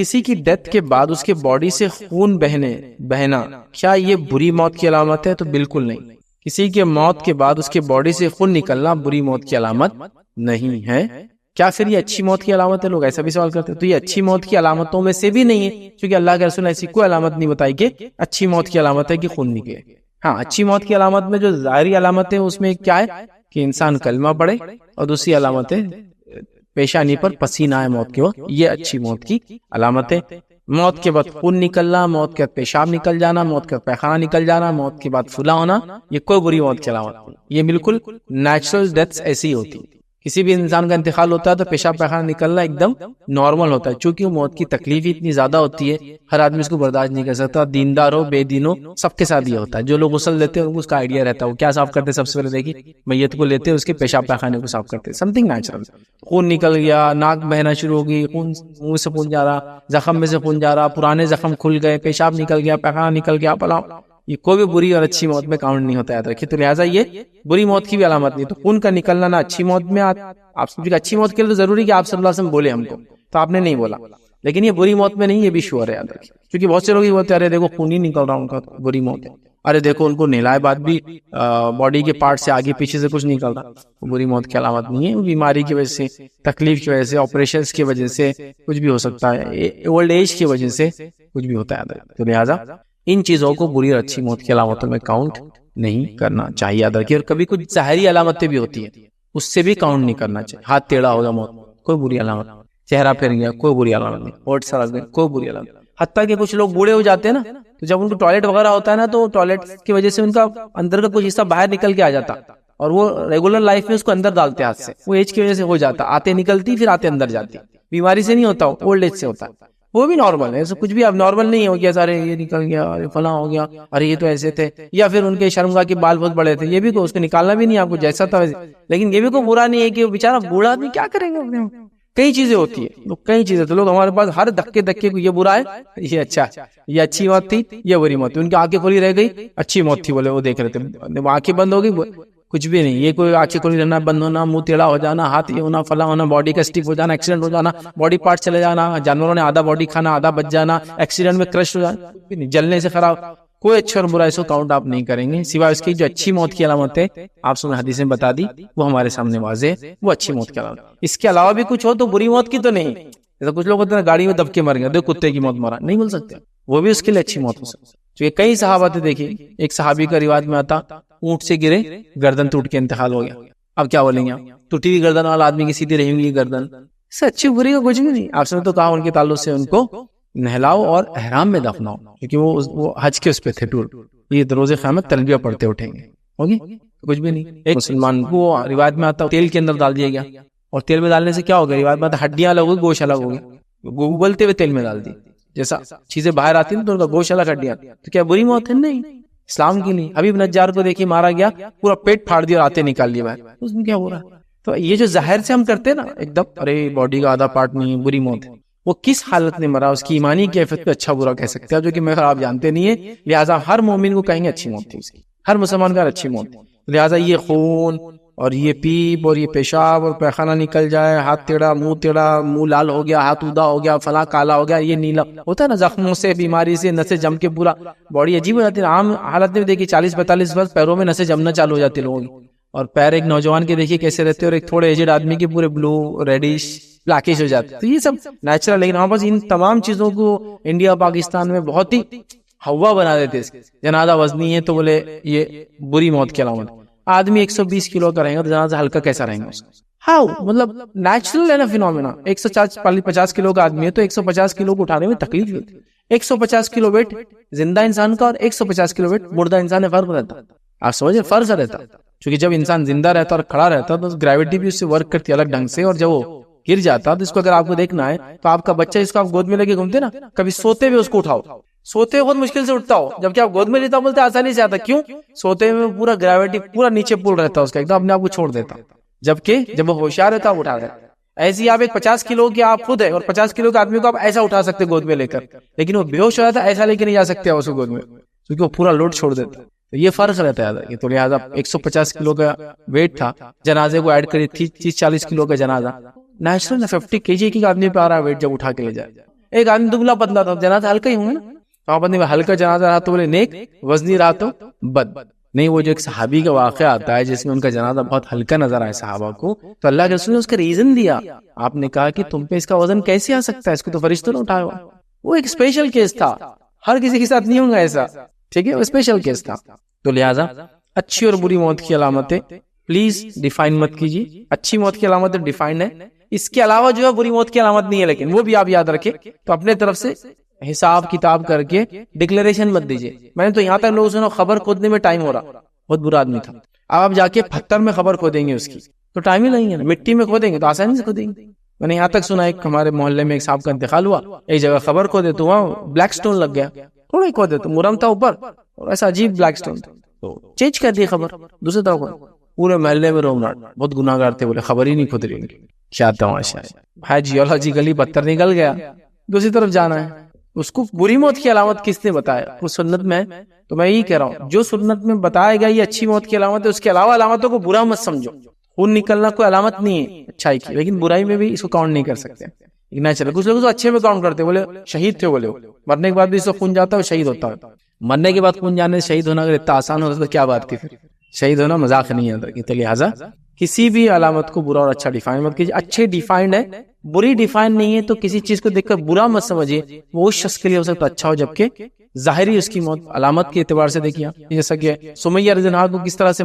کسی کی ڈیتھ کے بعد اس کے باڈی سے خون بہنا کیا یہ بری موت کی علامت ہے؟ تو بالکل نہیں. کسی کے موت کے بعد اس کے باڈی سے خون نکلنا بری موت کی علامت نہیں ہے. کیا پھر یہ اچھی موت کی علامت ہے؟ لوگ ایسا بھی سوال کرتے ہیں. تو یہ اچھی موت کی علامتوں میں سے بھی نہیں ہے، کیونکہ اللہ کے رسول نے ایسی کوئی علامت نہیں بتائی کہ اچھی موت کی علامت ہے کہ خون نکلے. ہاں، اچھی موت کی علامت میں جو ظاہری علامت ہے اس میں کیا ہے کہ انسان کلمہ پڑھے، اور دوسری علامت ہے پیشانی پر پسینہ آئے موت کے وقت. یہ اچھی موت کی علامت ہے. موت کے بعد خون نکلنا، موت کے بعد پیشاب نکل جانا، موت کے بعد پیخانہ نکل جانا، موت کے بعد پھولا ہونا، یہ کوئی بری موت کی علامت نہیں. یہ بالکل نیچرل ڈیتھس ایسی ہوتی. کسی بھی انسان کا انتقال ہوتا ہے تو پیشاب پیخانہ نکلنا ایک دم نارمل ہوتا ہے، چونکہ موت کی تکلیف اتنی زیادہ ہوتی ہے، ہر آدمی اس کو برداشت نہیں کر سکتا. دیندار ہو بے دین ہو، سب کے ساتھ یہ ہوتا ہے. جو لوگ غسل لیتے ہیں ان کو اس کا آئیڈیا رہتا ہے وہ کیا صاف کرتے ہیں. سب سے پہلے دیکھیے میت کو لیتے ہیں، اس کے پیشاب پیخانے کو صاف کرتے ہیں. Some thing natural. خون نکل گیا، ناک بہنا شروع ہو گئی، خون منہ سے خون جا رہا، زخم میں سے خون جا رہا، پرانے زخم کھل گئے، پیشاب نکل گیا، پیخانہ نکل گیا، پلاؤ، یہ کوئی بھی بری اور اچھی موت میں کاؤنٹ نہیں ہوتا. یاد رکھیے. تو لہٰذا یہ بری موت کی بھی علامت نہیں. تو خون کا نکلنا نہ اچھی موت میں آپ سمجھے. اچھی موت کے لیے تو ضروری کہ آپ صلی اللہ علیہ وسلم بولے ہم کو، تو آپ نے نہیں بولا. لیکن یہ بری موت میں نہیں، یہ بھی شور ہے. یاد رکھیے. کیونکہ بہت سے لوگ یہ بولتے ہیں ارے دیکھو خون ہی نکل رہا ان کا تو بری موت ہے. ارے دیکھو ان کو نہلائے بعد بھی باڈی کے پارٹ سے آگے پیچھے سے کچھ نکل رہا، وہ بری موت کی علامت نہیں ہے. وہ بیماری کی وجہ سے، تکلیف کی وجہ سے، آپریشنز کی وجہ سے کچھ بھی ہو سکتا ہے، اولڈ ایج کی وجہ سے کچھ بھی ہوتا ہے. تو لہٰذا ان چیزوں کو بری اور اچھی موت کی علامتوں میں کاؤنٹ نہیں کرنا چاہیے. یاد رکھیے. اور کبھی کچھ ظاہری علامتیں بھی ہوتی ہیں، اس سے بھی کاؤنٹ نہیں کرنا چاہیے. ہاتھ ٹیڑھا ہوگا موت، کوئی بری علامت. چہرہ پھر گیا، کوئی بری علامت نہیں. ہوٹھ سرک گئے، کوئی بری علامت. حتیٰ کہ کچھ لوگ بوڑھے ہو جاتے ہیں نا، تو جب ان کو ٹوائلٹ وغیرہ ہوتا ہے نا، تو ٹوائلٹ کی وجہ سے ان کا اندر کا کچھ حصہ باہر نکل کے آ جاتا، اور وہ ریگولر لائف میں اس کو اندر ڈالتے ہاتھ سے. وہ ایج کی وجہ سے ہو جاتا، آتے نکلتی پھر آتے اندر جاتی. بیماری سے نہیں ہوتا، اولڈ ایج سے ہوتا ہے. وہ بھی نارمل ہے، ایسا کچھ بھی اب نارمل نہیں ہو گیا سارے یہ نکل گیا، ارے فلاں ہو گیا، ارے یہ تو ایسے تھے، یا پھر ان کے شرمگاہ کے بال بہت بڑے تھے، یہ بھی کو اس کو نکالنا بھی نہیں آپ کو جیسا تھا ویسے. لیکن یہ بھی کوئی برا نہیں ہے کہ وہ بیچارہ بوڑھا آدمی کیا کریں گے. کئی چیزیں ہوتی ہیں، کئی چیزیں. تو لوگ ہمارے پاس ہر دھکے کو یہ برا ہے، یہ اچھا ہے، یہ اچھی موت تھی، یہ بری موت تھی. ان کی آنکھیں کھلی رہ گئی، اچھی موت تھی بولے، وہ دیکھ رہے تھے، آنکھیں بند ہو گئی، کچھ بھی نہیں. یہ کوئی آنکھیں کھلی رہنا، بند ہونا، منہ ٹیڑھا ہو جانا، ہاتھ یہ ہونا، فلاں ہونا، باڈی کا اسٹیف ہو جانا، ایکسیڈنٹ ہو جانا، باڈی پارٹ چلے جانا، جانوروں نے آدھا باڈی کھانا، آدھا بچ جانا، ایکسیڈنٹ میں کرش ہو جانا، جلنے سے خراب. کوئی اچھا اور برا اس کو کاؤنٹ آپ نہیں کریں گے، سوائے اس کی جو اچھی موت کی علامت ہے آپ سن حدیث میں بتا دی، وہ ہمارے سامنے واضح ہے، وہ اچھی موت کی علامت. اس کے علاوہ بھی کچھ ہو تو بری موت کی تو نہیں. جیسا کچھ لوگ ہوتے ہیں گاڑی میں دب کے مر گئے، دیکھ کتے کی موت مرا، نہیں بول سکتے، وہ بھی اس کے لیے اچھی موت ہو سکتی. تو کئی صحابہ تھے. دیکھیے ایک صحابی کا روایت میں آتا، اونٹ سے گرے، گردن ٹوٹ کے انتقال ہو گیا. اب کیا بولیں گے آپ؟ ٹوٹی ہوئی گردن والا آدمی کی سیدھی رہی ہوئی گردن، اس سے اچھی بری کا کچھ بھی نہیں. آپ نے تو کہا ان کے تعلق سے ان کو نہلاؤ اور احرام میں دفناؤ، کیونکہ وہ حج کے اس پہ تھے ٹور. یہ روز قیامت تلبیہ پڑھتے اٹھیں گے، ہوگی کچھ بھی نہیں. ایک مسلمان کو روایت میں آتا تیل کے اندر ڈال دیا گیا، اور تیل میں ڈالنے سے کیا ہوگا؟ روایت میں آتا ہڈیاں الگ ہوگی، گوشت الگ ہو گیا. ابلتے ہوئے تیل میں ڈال دی، جیسا چیزیں باہر آتی ہیں تو ان کا گوشت الگ، ہڈیاں. تو کیا بری موت ہے؟ نہیں، اسلام کی نہیں. حبیب نجار کو دیکھیے مارا گیا، پورا پیٹ پھاڑ دیا اور آتے نکال لیے باہر، اس میں کیا ہو رہا ہے؟ تو یہ جو ظاہر سے ہم کرتے ہیں نا ایک دم، ارے باڈی کا آدھا پارٹ نہیں، بری موت ہے. وہ کس حالت میں مرا، اس کی ایمانی کیفیت پہ اچھا برا کہہ سکتے ہیں، جو کہ میں آپ جانتے نہیں ہے. لہٰذا ہر مومن کو کہیں گے اچھی موت تھی اس کی، ہر مسلمان کا اچھی موت. لہٰذا یہ خون اور یہ پیپ اور یہ پیشاب اور پیخانہ نکل جائے، ہاتھ ٹیڑھا، منہ لال ہو گیا، ہاتھ اودا ہو گیا، فلاں کالا ہو گیا، یہ نیلا ہوتا ہے نا، زخموں سے، بیماری سے، نسیں جم کے پورا باڈی عجیب ہو جاتی ہے. عام حالت میں دیکھیے 40-45 برس پیروں میں نسیں جمنا چالو ہو جاتی ہے لوگوں کی، اور پیر ایک نوجوان کے دیکھیے کیسے رہتے ہیں، اور ایک تھوڑے ایجڈ آدمی کے پورے بلو ریڈش بلیکش ہو جاتے. تو یہ سب نیچرل. لیکن ہمارے پاس ان تمام چیزوں کو انڈیا پاکستان میں بہت ہی ہوا بنا دیتے. جنازہ وزنی ہے تو بولے یہ بری موت کی علامت. آدمی 120 کلو کا رہے گا تو جنازہ ہلکا کیسا رہے گا اس کا؟ ہاؤ؟ مطلب نیچرل ہے نا فینومینا. 150 کلو کا آدمی ہے تو 150 کلو کو اٹھانے میں تکلیف ہوتی ہے. 150 کلو ویٹ زندہ انسان کا اور 150 کلو ویٹ مردہ انسان میں فرق رہتا. آپ سمجھے فرق رہتا، کیونکہ جب انسان زندہ رہتا اور کھڑا رہتا تو گریوٹی بھی اس سے ورک کرتی الگ ڈھنگ سے، اور جب وہ گر جاتا تو اس کو اگر آپ کو دیکھنا ہے تو آپ کا بچہ جس کو آپ گود میں لے کے گھومتے نا، کبھی سوتے ہوئے اس کو اٹھاؤ، سوتے ہوئے بہت مشکل سے اٹھتا ہو، جبکہ آپ گود میں لیتا بولتے آسانی سے آتا. کیوں؟ سوتے میں پورا گریوٹی پورا نیچے پول رہتا اس کا، ایک دم اپنے آپ کو چھوڑ دیتا. جبکہ جب وہ ہوشیار رہتا وہ اٹھا دیتا. ایسی آپ ایک 50 کلو کے آپ خود ہے، اور 50 کلو کے آدمی کو آپ ایسا اٹھا سکتے گود میں لے کر، لیکن وہ بے ہوش ہو جاتا ایسا لے کے نہیں جا سکتے اس کو گود میں، کیونکہ وہ پورا لوڈ چھوڑ دیتا. تو یہ فرق رہتا ہے. تو لہٰذا 150 کلو کا ویٹ تھا، جنازے کو ایڈ کری 30-40 کلو کا جنازہ. نیچرل 50 kg کی آدمی پہ آ رہا ہے ویٹ جب اٹھا کے لے جائے. ایک آدمی دبلا پتلا تھا, جنازہ ہلکا ہی ہوں گے نا, تو آپ نے ہلکا جنازہ رہا تو بولے نیک, وزنی رہا تو بد. نہیں, وہ جو ایک صحابی کا واقعہ آتا ہے جس میں ان کا جنازہ بہت ہلکا نظر آئے صحابہ کو, تو اللہ کے رسول نے اس کا ریزن دیا. آپ نے کہا کہ تم پہ اس کا وزن کیسے آ سکتا ہے, اس کو تو فرشتوں نے اٹھایا ہوا. وہ ایک اسپیشل کیس تھا, ہر کسی کے ساتھ نہیں ہوگا ایسا, ٹھیک ہے, وہ اسپیشل کیس تھا. تو لہٰذا اچھی اور بری موت کی علامتیں پلیز ڈیفائن مت کیجیے. اچھی موت کی علامتیں ڈیفائنڈ ہے, اس کے علاوہ جو ہے بری موت کی علامت نہیں ہے, لیکن وہ بھی آپ یاد رکھیں. تو اپنے طرف سے حساب کتاب کر کے ڈکلیریشن مت دیجیے. میں نے تو یہاں تک لوگوں سے خبر کھودنے میں ٹائم ہو رہا, بہت برا آدمی تھا. اب آپ جا کے پتھر میں خبر کھودیں گے اس کی تو ٹائم ہی نہیں ہے, مٹی میں کھودیں گے تو آسانی سے کھودیں گے. میں نے یہاں تک سنا ایک ہمارے محلے میں ایک صاحب کا انتقال ہوا, ایک جگہ خبر کھودے تو وہاں بلیک سٹون لگ گیا, تھوڑا ہی کھودے تو مرم تھا اوپر, اور ایسا عجیب بلیک سٹون تھا, تو چینج کر دی خبر دوسری طرف. پورے محلے میں رومناٹ, بہت گناہگار تھے, بولے خبر ہی نہیں کھود رہی. کیا تماشا ہے, جیولوجیکلی پتھر نکل گیا, دوسری طرف جانا ہے. اس کو بری موت کی علامت کس نے بتایا؟ وہ سنت میں. تو میں یہی کہہ رہا ہوں, جو سنت میں بتایا گیا یہ اچھی موت کی علامت ہے, اس کے علاوہ علامتوں کو برا مت سمجھو. خون نکلنا کوئی علامت نہیں ہے اچھائی کی, لیکن برائی میں بھی اس کو کاؤنٹ نہیں کر سکتے. نیچرل کچھ لوگ اچھے میں کاؤنٹ کرتے, بولے شہید تھے, بولے مرنے کے بعد بھی اس کو خون جاتا ہے, شہید ہوتا ہے. مرنے کے بعد خون جانے سے شہید ہونا اگر اتنا آسان ہوتا تو کیا بات تھی, پھر شہید ہونا مذاق نہیں ہے. تو لہٰذا کسی بھی علامت کو برا اور اچھا ڈیفائن مت کیجیے. اچھے ڈیفائنڈ ہے, بری ڈیفائن نہیں ہے, تو کسی چیز کو دیکھ کر برا مت سمجھیے. وہ اس شخص کے لیے ہو سکتا اچھا ہو, جبکہ ظاہری اس کی موت علامت کے اعتبار سے دیکھیے, جیسا کہ سمیہ رضی اللہ عنہا کو کس طرح سے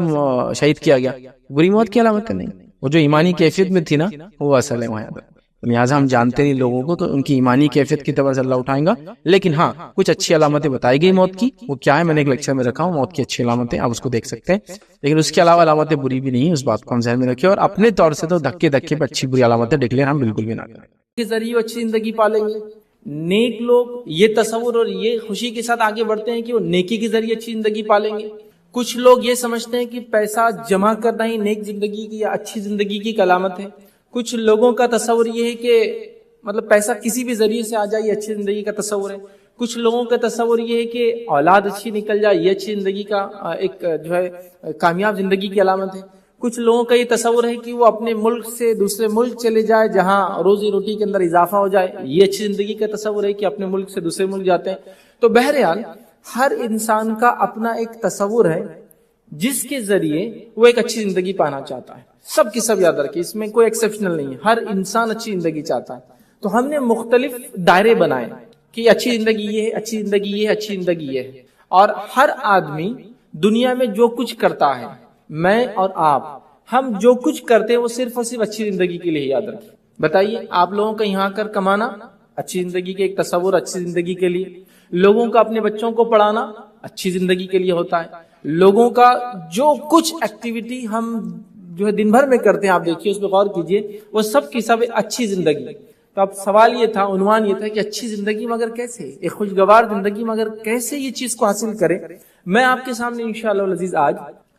شہید کیا گیا, بری موت کی علامت نہیں. وہ جو ایمانی کیفیت میں تھی نا, وہ اصل ہے وہاں. لہٰذا ہم جانتے نہیں لوگوں کو, تو ان کی ایمانی کیفیت کی اعتبار سے اللہ اٹھائیں گا. لیکن ہاں, کچھ اچھی علامتیں بتائی گئی موت کی, وہ کیا ہے میں نے ایک لیکچر میں رکھا ہوں, موت کی اچھی علامتیں, آپ اس کو دیکھ سکتے ہیں. لیکن اس کے علاوہ علامتیں بری بھی نہیں, اس بات کو ہم ذہن میں رکھیں. اور اپنے طور سے تو دھکے دھکے پہ اچھی بری علامتیں ڈکلیئر ہم بالکل بھی نہ کریں. کے ذریعے اچھی زندگی پالیں گے. نیک لوگ یہ تصور اور یہ خوشی کے ساتھ آگے بڑھتے ہیں کہ وہ نیکی کے ذریعے اچھی زندگی پالیں گے. کچھ لوگ یہ سمجھتے ہیں کہ پیسہ جمع کرنا ہی نیک زندگی کی یا اچھی زندگی کی علامت ہے. کچھ لوگوں کا تصور یہ ہے کہ مطلب پیسہ کسی بھی ذریعے سے آ جائے یہ اچھی زندگی کا تصور ہے. کچھ لوگوں کا تصور یہ ہے کہ اولاد اچھی نکل جائے یہ اچھی زندگی کا ایک جو ہے کامیاب زندگی کی علامت ہے. کچھ لوگوں کا یہ تصور ہے کہ وہ اپنے ملک سے دوسرے ملک چلے جائے جہاں روزی روٹی کے اندر اضافہ ہو جائے, یہ اچھی زندگی کا تصور ہے کہ اپنے ملک سے دوسرے ملک جاتے ہیں. تو بہرحال ہر انسان کا اپنا ایک تصور ہے جس کے ذریعے وہ ایک اچھی زندگی پانا چاہتا ہے. سب کی سب یاد رکھیں, اس میں کوئی ایکسیپشنل نہیں ہے, ہر انسان اچھی زندگی چاہتا ہے. تو ہم نے مختلف دائرے بنائے کہ اچھی زندگی یہ ہے, اچھی زندگی یہ ہے, اچھی زندگی یہ ہے. اور ہر آدمی دنیا میں جو کچھ کرتا ہے, میں اور آپ, ہم جو کچھ کرتے ہیں وہ صرف اور صرف اچھی زندگی کے لیے یاد رکھیں. بتائیے, آپ لوگوں کا یہاں کر کمانا اچھی زندگی کے ایک تصور, اچھی زندگی کے لیے. لوگوں کا اپنے بچوں کو پڑھانا اچھی زندگی کے لیے ہوتا ہے. لوگوں کا جو کچھ ایکٹیویٹی ہم جو ہے دن بھر میں کرتے ہیں, آپ دیکھیے اس پہ غور کیجئے, وہ سب کی سب اچھی زندگی. تو اب سوال یہ تھا, عنوان یہ تھا کہ اچھی زندگی مگر کیسے, ایک خوشگوار زندگی مگر کیسے یہ چیز کو حاصل کریں. میں آپ کے سامنے انشاءاللہ العزیز آج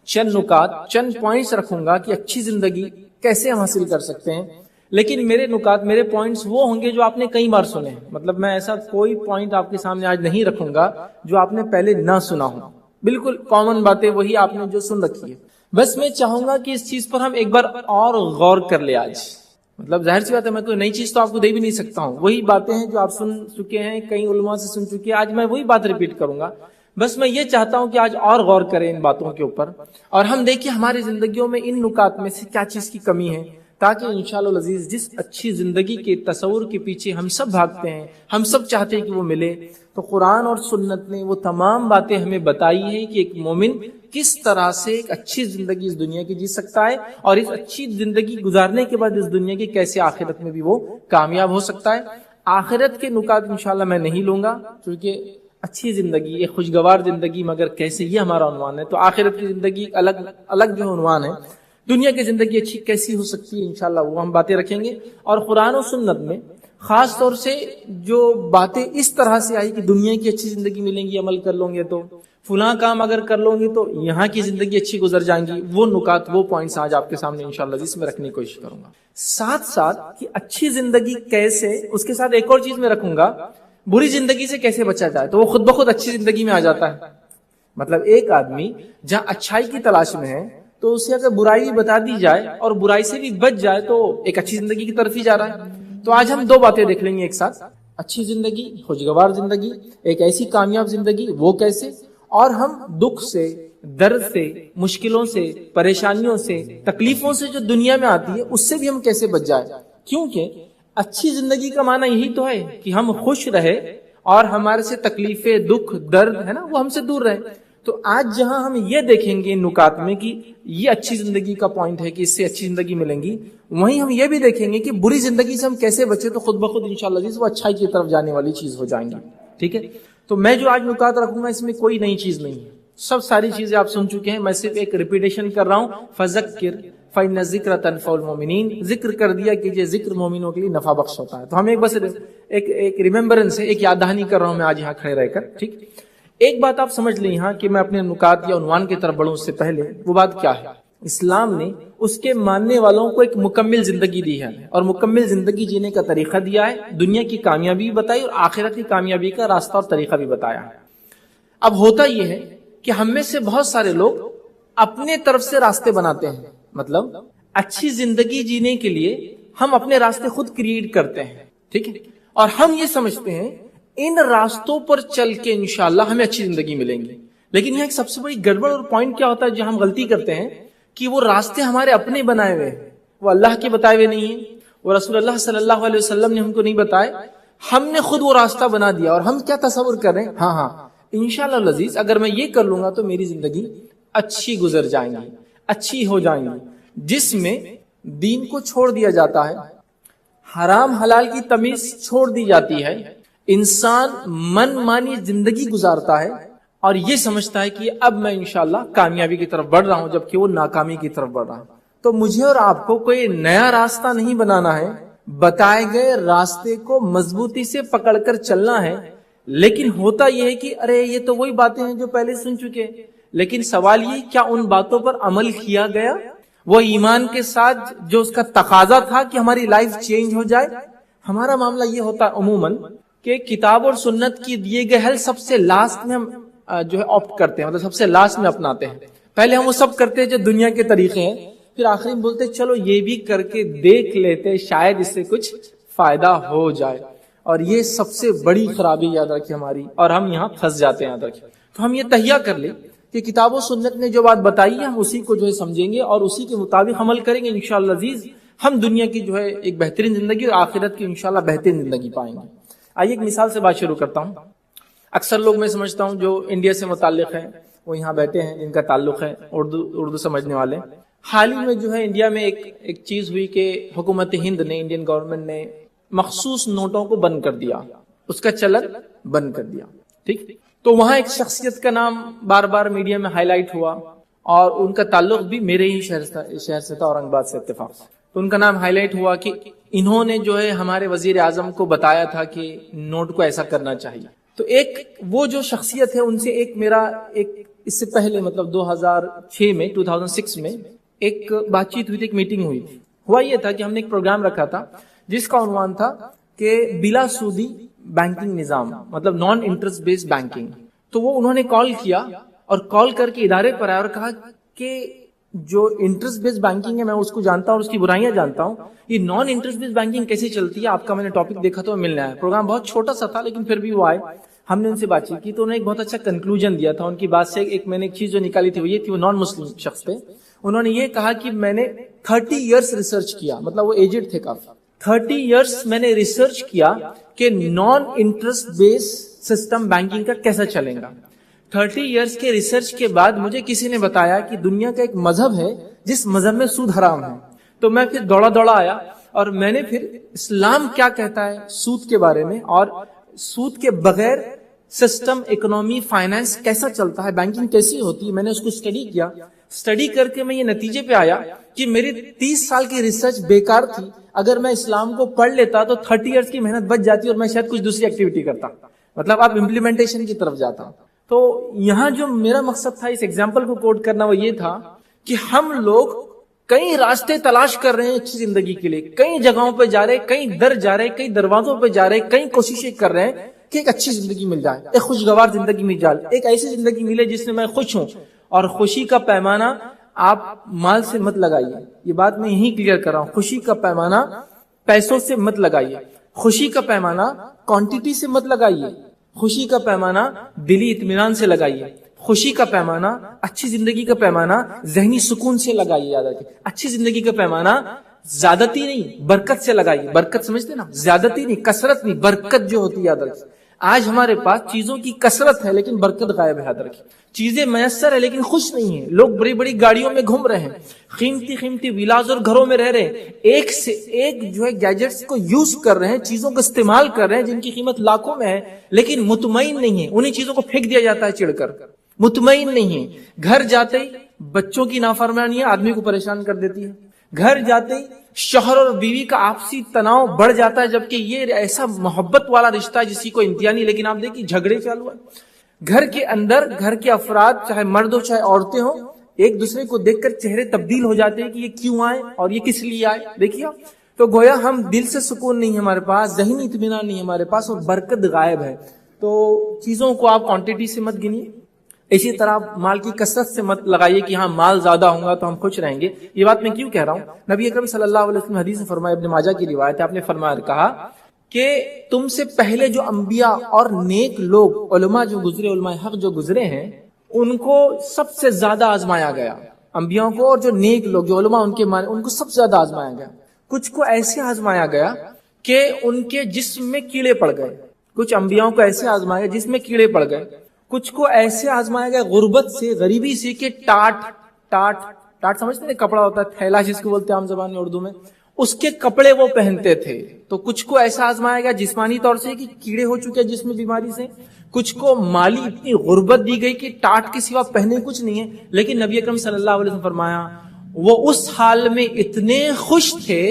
چند نکات, چند پوائنٹس رکھوں گا کہ اچھی زندگی کیسے ہم حاصل کر سکتے ہیں. لیکن میرے نکات, میرے پوائنٹس وہ ہوں گے جو آپ نے کئی بار سنے ہیں. مطلب میں ایسا کوئی پوائنٹ آپ کے سامنے آج نہیں رکھوں گا جو آپ نے پہلے نہ سنا ہو. بالکل کامن باتیں وہی آپ نے جو سن رکھی ہے. بس میں چاہوں گا کہ اس چیز پر ہم ایک بار اور غور کر لیں آج. مطلب ظاہر سی بات ہے, میں کوئی نئی چیز تو آپ کو دے بھی نہیں سکتا ہوں. وہی باتیں ہیں جو آپ سن چکے ہیں, کئی علماء سے سن چکے ہیں. آج میں وہی بات ریپیٹ کروں گا. بس میں یہ چاہتا ہوں کہ آج اور غور کریں ان باتوں کے اوپر, اور ہم دیکھیں ہماری زندگیوں میں ان نکات میں سے کیا چیز کی کمی ہے, تاکہ انشاءاللہ العزیز جس اچھی زندگی کے تصور کے پیچھے ہم سب بھاگتے ہیں, ہم سب چاہتے ہیں کہ وہ ملے, تو قرآن اور سنت نے وہ تمام باتیں ہمیں بتائی ہیں کہ ایک مومن کس طرح سے ایک اچھی زندگی اس دنیا کی جی سکتا ہے, اور اس اچھی زندگی گزارنے کے بعد اس دنیا کی کیسے آخرت میں بھی وہ کامیاب ہو سکتا ہے. آخرت کے نکات انشاءاللہ میں نہیں لوں گا, کیونکہ اچھی زندگی, ایک خوشگوار زندگی مگر کیسے, یہ ہمارا عنوان ہے. تو آخرت کی زندگی الگ جو عنوان ہے, دنیا کی زندگی اچھی کیسی ہو سکتی ہے, انشاءاللہ وہ ہم باتیں رکھیں گے. اور قرآن و سنت میں خاص طور سے جو باتیں اس طرح سے آئی کہ دنیا کی اچھی زندگی ملیں گی, عمل کر لوں گے تو, فلاں کام اگر کر لوں گی تو یہاں کی زندگی اچھی گزر جائیں گی, وہ نکات, وہ پوائنٹس آج آپ کے سامنے انشاءاللہ جس میں رکھنے کی کوشش کروں گا. ساتھ ساتھ کہ اچھی زندگی کیسے, اس کے ساتھ ایک اور چیز میں رکھوں گا, بری زندگی سے کیسے بچا جائے, تو وہ خود بخود اچھی زندگی میں آ جاتا ہے. مطلب ایک آدمی جہاں اچھائی کی تلاش میں ہے, تو اسے اگر برائی بتا دی جائے اور برائی سے بھی بچ جائے تو ایک اچھی زندگی کی طرف ہی جا رہا ہے. تو آج ہم دو باتیں دیکھ لیں گے ایک ساتھ. اچھی زندگی، خوشگوار زندگی، ایک ایسی کامیاب زندگی، وہ کیسے؟ اور ہم دکھ سے، درد سے، مشکلوں سے، پریشانیوں سے، تکلیفوں سے جو دنیا میں آتی ہے اس سے بھی ہم کیسے بچ جائیں؟ کیونکہ اچھی زندگی کا معنی یہی تو ہے کہ ہم خوش رہے اور ہمارے سے تکلیفیں، دکھ، درد ہے نا وہ ہم سے دور رہے۔ تو آج جہاں ہم یہ دیکھیں گے نکات میں کہ یہ اچھی زندگی کا پوائنٹ ہے کہ اس سے اچھی زندگی ملیں گی، وہیں ہم یہ بھی دیکھیں گے کہ بری زندگی سے ہم کیسے بچے تو خود بخود انشاءاللہ عزیز وہ اچھائی کی طرف جانے والی چیز ہو جائیں گی۔ ٹھیک ہے، تو میں جو آج نکات رکھوں گا اس میں کوئی نئی چیز نہیں ہے، سب ساری چیزیں آپ سن چکے ہیں، میں صرف ایک ریپیٹیشن کر رہا ہوں۔ فذکر فإن الذکر تنفع المؤمنین، ذکر کر دیا کہ یہ ذکر مومنوں کے لیے نفع بخش ہوتا ہے۔ تو ہم ایک بس ایک ریممبرنس ہے، ایک یاد دہانی کر رہا ہوں میں آج یہاں کھڑے رہ کر۔ ٹھیک، ایک بات آپ سمجھ لیں یہاں کہ میں اپنے نکات یا عنوان کی طرف بڑھوں اس سے پہلے، وہ بات کیا ہے؟ اسلام نے اس کے ماننے والوں کو ایک مکمل زندگی دی ہے اور مکمل زندگی جینے کا طریقہ دیا ہے، دنیا کی کامیابی بتائی اور آخرت کی کامیابی کا راستہ اور طریقہ بھی بتایا ہے۔ اب ہوتا یہ ہے کہ ہم میں سے بہت سارے لوگ اپنے طرف سے راستے بناتے ہیں، مطلب اچھی زندگی جینے کے لیے ہم اپنے راستے خود کریٹ کرتے ہیں، ٹھیک ہے، اور ہم یہ سمجھتے ہیں ان راستوں پر چل کے انشاءاللہ ہمیں اچھی زندگی ملیں گی۔ لیکن یہاں ایک سب سے بڑی گڑبڑ اور پوائنٹ کیا ہوتا ہے جہاں ہم غلطی کرتے ہیں کہ وہ راستے ہمارے اپنے بنائے ہوئے ہیں، وہ اللہ کے بتائے ہوئے نہیں ہیں، وہ رسول اللہ صلی اللہ علیہ وسلم نے ہم کو نہیں بتائے، ہم نے خود وہ راستہ بنا دیا اور ہم کیا تصور کر رہے ہیں، ہاں انشاءاللہ العزیز اگر میں یہ کر لوں گا تو میری زندگی اچھی گزر جائیں گی، اچھی ہو جائیں گی، جس میں دین کو چھوڑ دیا جاتا ہے، حرام حلال کی تمیز چھوڑ دی جاتی ہے، انسان من مانی زندگی گزارتا ہے اور یہ سمجھتا ہے کہ اب میں انشاءاللہ کامیابی کی طرف بڑھ رہا ہوں، جبکہ وہ ناکامی کی طرف بڑھ رہا ہے۔ تو مجھے اور آپ کو کوئی نیا راستہ نہیں بنانا ہے، بتائے گئے راستے کو مضبوطی سے پکڑ کر چلنا ہے۔ لیکن ہوتا یہ ہے کہ ارے یہ تو وہی باتیں ہیں جو پہلے سن چکے، لیکن سوال یہ کیا ان باتوں پر عمل کیا گیا؟ وہ ایمان کے ساتھ جو اس کا تقاضا تھا کہ ہماری لائف چینج ہو جائے؟ ہمارا معاملہ یہ ہوتا ہے عموماً کہ کتاب اور سنت کی دیے گئے حل سب سے لاسٹ میں ہم جو ہے آپٹ کرتے ہیں، مطلب سب سے لاسٹ میں اپناتے ہیں۔ پہلے ہم وہ سب کرتے ہیں جو دنیا کے طریقے ہیں، پھر آخری میں بولتے چلو یہ بھی کر کے دیکھ لیتے شاید اس سے کچھ فائدہ ہو جائے، اور یہ سب سے بڑی خرابی یاد رکھیے ہماری، اور ہم یہاں پھنس جاتے ہیں۔ یاد رکھیے تو ہم یہ تہیہ کر لیں کہ کتاب و سنت نے جو بات بتائی ہے ہم اسی کو جو ہے سمجھیں گے اور اسی کے مطابق عمل کریں گے، انشاءاللہ عزیز ہم دنیا کی جو ہے ایک بہترین زندگی اور آخرت کی انشاءاللہ بہترین زندگی پائیں گے۔ آئیے ایک مثال سے بات شروع کرتا ہوں۔ اکثر لوگ میں سمجھتا ہوں جو انڈیا سے متعلق ہیں وہ یہاں بیٹھے ہیں، جن کا تعلق ہے اردو سمجھنے والے۔ حال ہی میں جو ہے انڈیا میں ایک چیز ہوئی کہ حکومت ہند نے، انڈین گورنمنٹ نے مخصوص نوٹوں کو بند کر دیا، اس کا چلن بند کر دیا، ٹھیک۔ تو وہاں ایک شخصیت کا نام بار بار میڈیا میں ہائی لائٹ ہوا اور ان کا تعلق بھی میرے ہی شہر سے تھا، اورنگ آباد سے اتفاق سے۔ تو ان کا نام ہائی لائٹ ہوا کہ انہوں نے جو ہے ہمارے وزیر اعظم کو بتایا تھا کہ نوٹ کو ایسا کرنا چاہیے۔ تو ایک وہ جو شخصیت ہے ان سے ایک میرا اس سے پہلے مطلب 2006 میں ایک بات چیت ہوئی تھی، ایک میٹنگ ہوئی تھی۔ ہوا یہ تھا کہ ہم نے ایک پروگرام رکھا تھا جس کا عنوان تھا کہ بلا سودی بینکنگ نظام، مطلب نان انٹرسٹ بیسڈ بینکنگ۔ تو وہ انہوں نے کال کیا اور کال کر کے ادارے پر آیا اور کہا کہ جو انٹرسٹ بیسڈ بینکنگ ہے میں اس کو جانتا ہوں اور اس کی برائیاں جانتا ہوں، یہ نان انٹرسٹ بیسڈ بینکنگ کیسے چلتی ہے؟ آپ کا میں نے ٹاپک دیکھا تو ملنے آیا۔ پروگرام بہت چھوٹا سا تھا لیکن پھر بھی وہ آئے، ہم نے ان سے بات چیت کی تو انہوں نے ایک بہت اچھا کنکلوژن دیا تھا۔ ان کی بات سے میں نے ایک چیز جو نکالی تھی وہ یہ تھی، وہ نان مسلم شخص تھے، انہوں نے یہ کہا کہ میں نے 30 ایئرس ریسرچ کیا، مطلب وہ ایجڈ تھے کافی، 30 ایئرس میں نے ریسرچ کیا کہ نان انٹرسٹ بیس سسٹم بینکنگ کا کیسا چلے گا۔ 30 ایئرس کے ریسرچ کے بعد مجھے کسی نے بتایا کہ دنیا کا ایک مذہب ہے جس مذہب میں سود حرام ہے۔ تو میں پھر دوڑا آیا اور میں نے پھر اسلام کیا کہتا ہے سود کے بارے میں، اور سود کے بغیر سسٹم، اکنامی، فائنانس کیسا چلتا ہے، بینکنگ کیسی ہوتی ہے، میں نے اس کو اسٹڈی کیا۔ اسٹڈی کر کے میں یہ نتیجے پہ آیا کہ میری 30 سال کی ریسرچ بیکار تھی۔ اگر میں اسلام کو پڑھ لیتا تو 30 ایئرس کی محنت بچ جاتی اور میں شاید کچھ دوسری ایکٹیویٹی کرتا، مطلب آپ امپلیمنٹیشن کی طرف جاتا۔ تو یہاں جو میرا مقصد تھا اس ایگزامپل کو کوٹ کرنا وہ یہ تھا کہ ہم لوگ کئی راستے تلاش کر رہے ہیں اچھی زندگی کے لیے، کئی جگہوں پہ جا رہے، کئی در جا رہے، کئی دروازوں پہ جا رہے، کئی کوششیں کر رہے ہیں کہ ایک اچھی زندگی مل جائے، ایک خوشگوار زندگی مل جائے، ایک ایسی زندگی ملے جس میں میں خوش ہوں۔ اور خوشی کا پیمانہ آپ مال سے مت لگائیے، یہ بات میں یہی کلیئر کر رہا ہوں، خوشی کا پیمانہ پیسوں سے مت لگائیے، خوشی کا پیمانہ کوانٹٹی سے مت لگائیے، خوشی کا پیمانہ دلی اطمینان سے لگائیے، خوشی کا پیمانہ، اچھی زندگی کا پیمانہ ذہنی سکون سے لگائیے. یاد رکھیے اچھی زندگی کا پیمانہ زیادتی نہیں برکت سے لگائیے. برکت سمجھتے نا، زیادتی نہیں، کثرت نہیں، برکت جو ہوتی ہے. یاد رکھیے آج ہمارے پاس چیزوں کی کثرت ہے لیکن برکت غائب ہے. یاد رکھیے چیزیں میسر ہے لیکن خوش نہیں ہیں. لوگ بڑی بڑی گاڑیوں میں گھوم رہے ہیں، قیمتی قیمتی ولاز اور گھروں میں رہ رہے ہیں، ایک سے ایک جو ہے گیجٹس کو یوز کر رہے ہیں، چیزوں کو استعمال کر رہے ہیں جن کی قیمت لاکھوں میں ہے، لیکن مطمئن نہیں ہے. انہیں چیزوں کو پھینک دیا جاتا ہے چڑھ کر، مطمئن نہیں ہے. گھر جاتے ہی بچوں کی نافرمانی آدمی کو پریشان کر دیتی ہے. گھر جاتے ہی شوہر اور بیوی کا آپسی تناؤ بڑھ جاتا ہے، جبکہ یہ ایسا محبت والا رشتہ ہے جس کی کوئی انتہا نہیں، لیکن آپ دیکھیے جھگڑے چالو ہیں. گھر کے اندر گھر کے افراد چاہے مرد ہو چاہے عورتیں ہوں، ایک دوسرے کو دیکھ کر چہرے تبدیل ہو جاتے ہیں کہ یہ کیوں آئے اور یہ کس لیے آئے. دیکھیے تو گویا ہم دل سے سکون نہیں ہے ہمارے پاس، ذہنی اطمینان نہیں ہے ہمارے پاس، اور برکت غائب ہے. تو چیزوں کو آپ کوانٹٹی سے مت گنیے. اسی طرح مال کی کثرت سے مت لگائیے کہ ہاں مال زیادہ ہوگا تو ہم خوش رہیں گے. یہ بات میں کیوں کہہ رہا ہوں؟ نبی اکرم صلی اللہ علیہ وسلم حدیث میں فرمایا، ابن ماجہ کی روایت ہے، آپ نے فرمایا کہا کہ تم سے پہلے جو انبیاء اور نیک لوگ علماء جو گزرے، علماء حق جو گزرے ہیں، ان کو سب سے زیادہ آزمایا گیا. انبیاء کو اور جو نیک لوگ جو علماء ان کے مانے ان کو سب سے زیادہ آزمایا گیا. کچھ کو ایسے آزمایا گیا کہ ان کے جسم میں کیڑے پڑ گئے. کچھ انبیاء کو ایسے آزمایا گیا جس میں کیڑے پڑ گئے. کچھ کو ایسے آزمایا گیا غربت سے، غریبی سے، کہ ٹاٹ سمجھتے ہیں کپڑا ہوتا ہے تھیلا جس کو بولتے ہیں عام زبان میں اردو میں، اس کے کپڑے وہ پہنتے تھے. تو کچھ کو ایسا آزمایا گیا جسمانی طور سے کہ کیڑے ہو چکے جسم میں بیماری سے. کچھ کو مالی اتنی غربت دی گئی کہ ٹاٹ کے سوا پہنے کچھ نہیں ہے. لیکن نبی اکرم صلی اللہ علیہ وسلم فرمایا وہ اس حال میں اتنے خوش تھے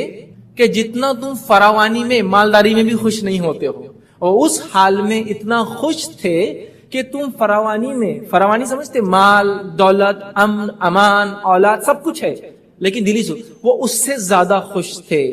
کہ جتنا تم فراوانی میں مالداری میں بھی خوش نہیں ہوتے ہو. اور اس حال میں اتنا خوش تھے کہ تم فراوانی میں، فراوانی سمجھتے مال دولت امن امان اولاد سب کچھ ہے لیکن دلی سے وہ اس سے زیادہ خوش تھے.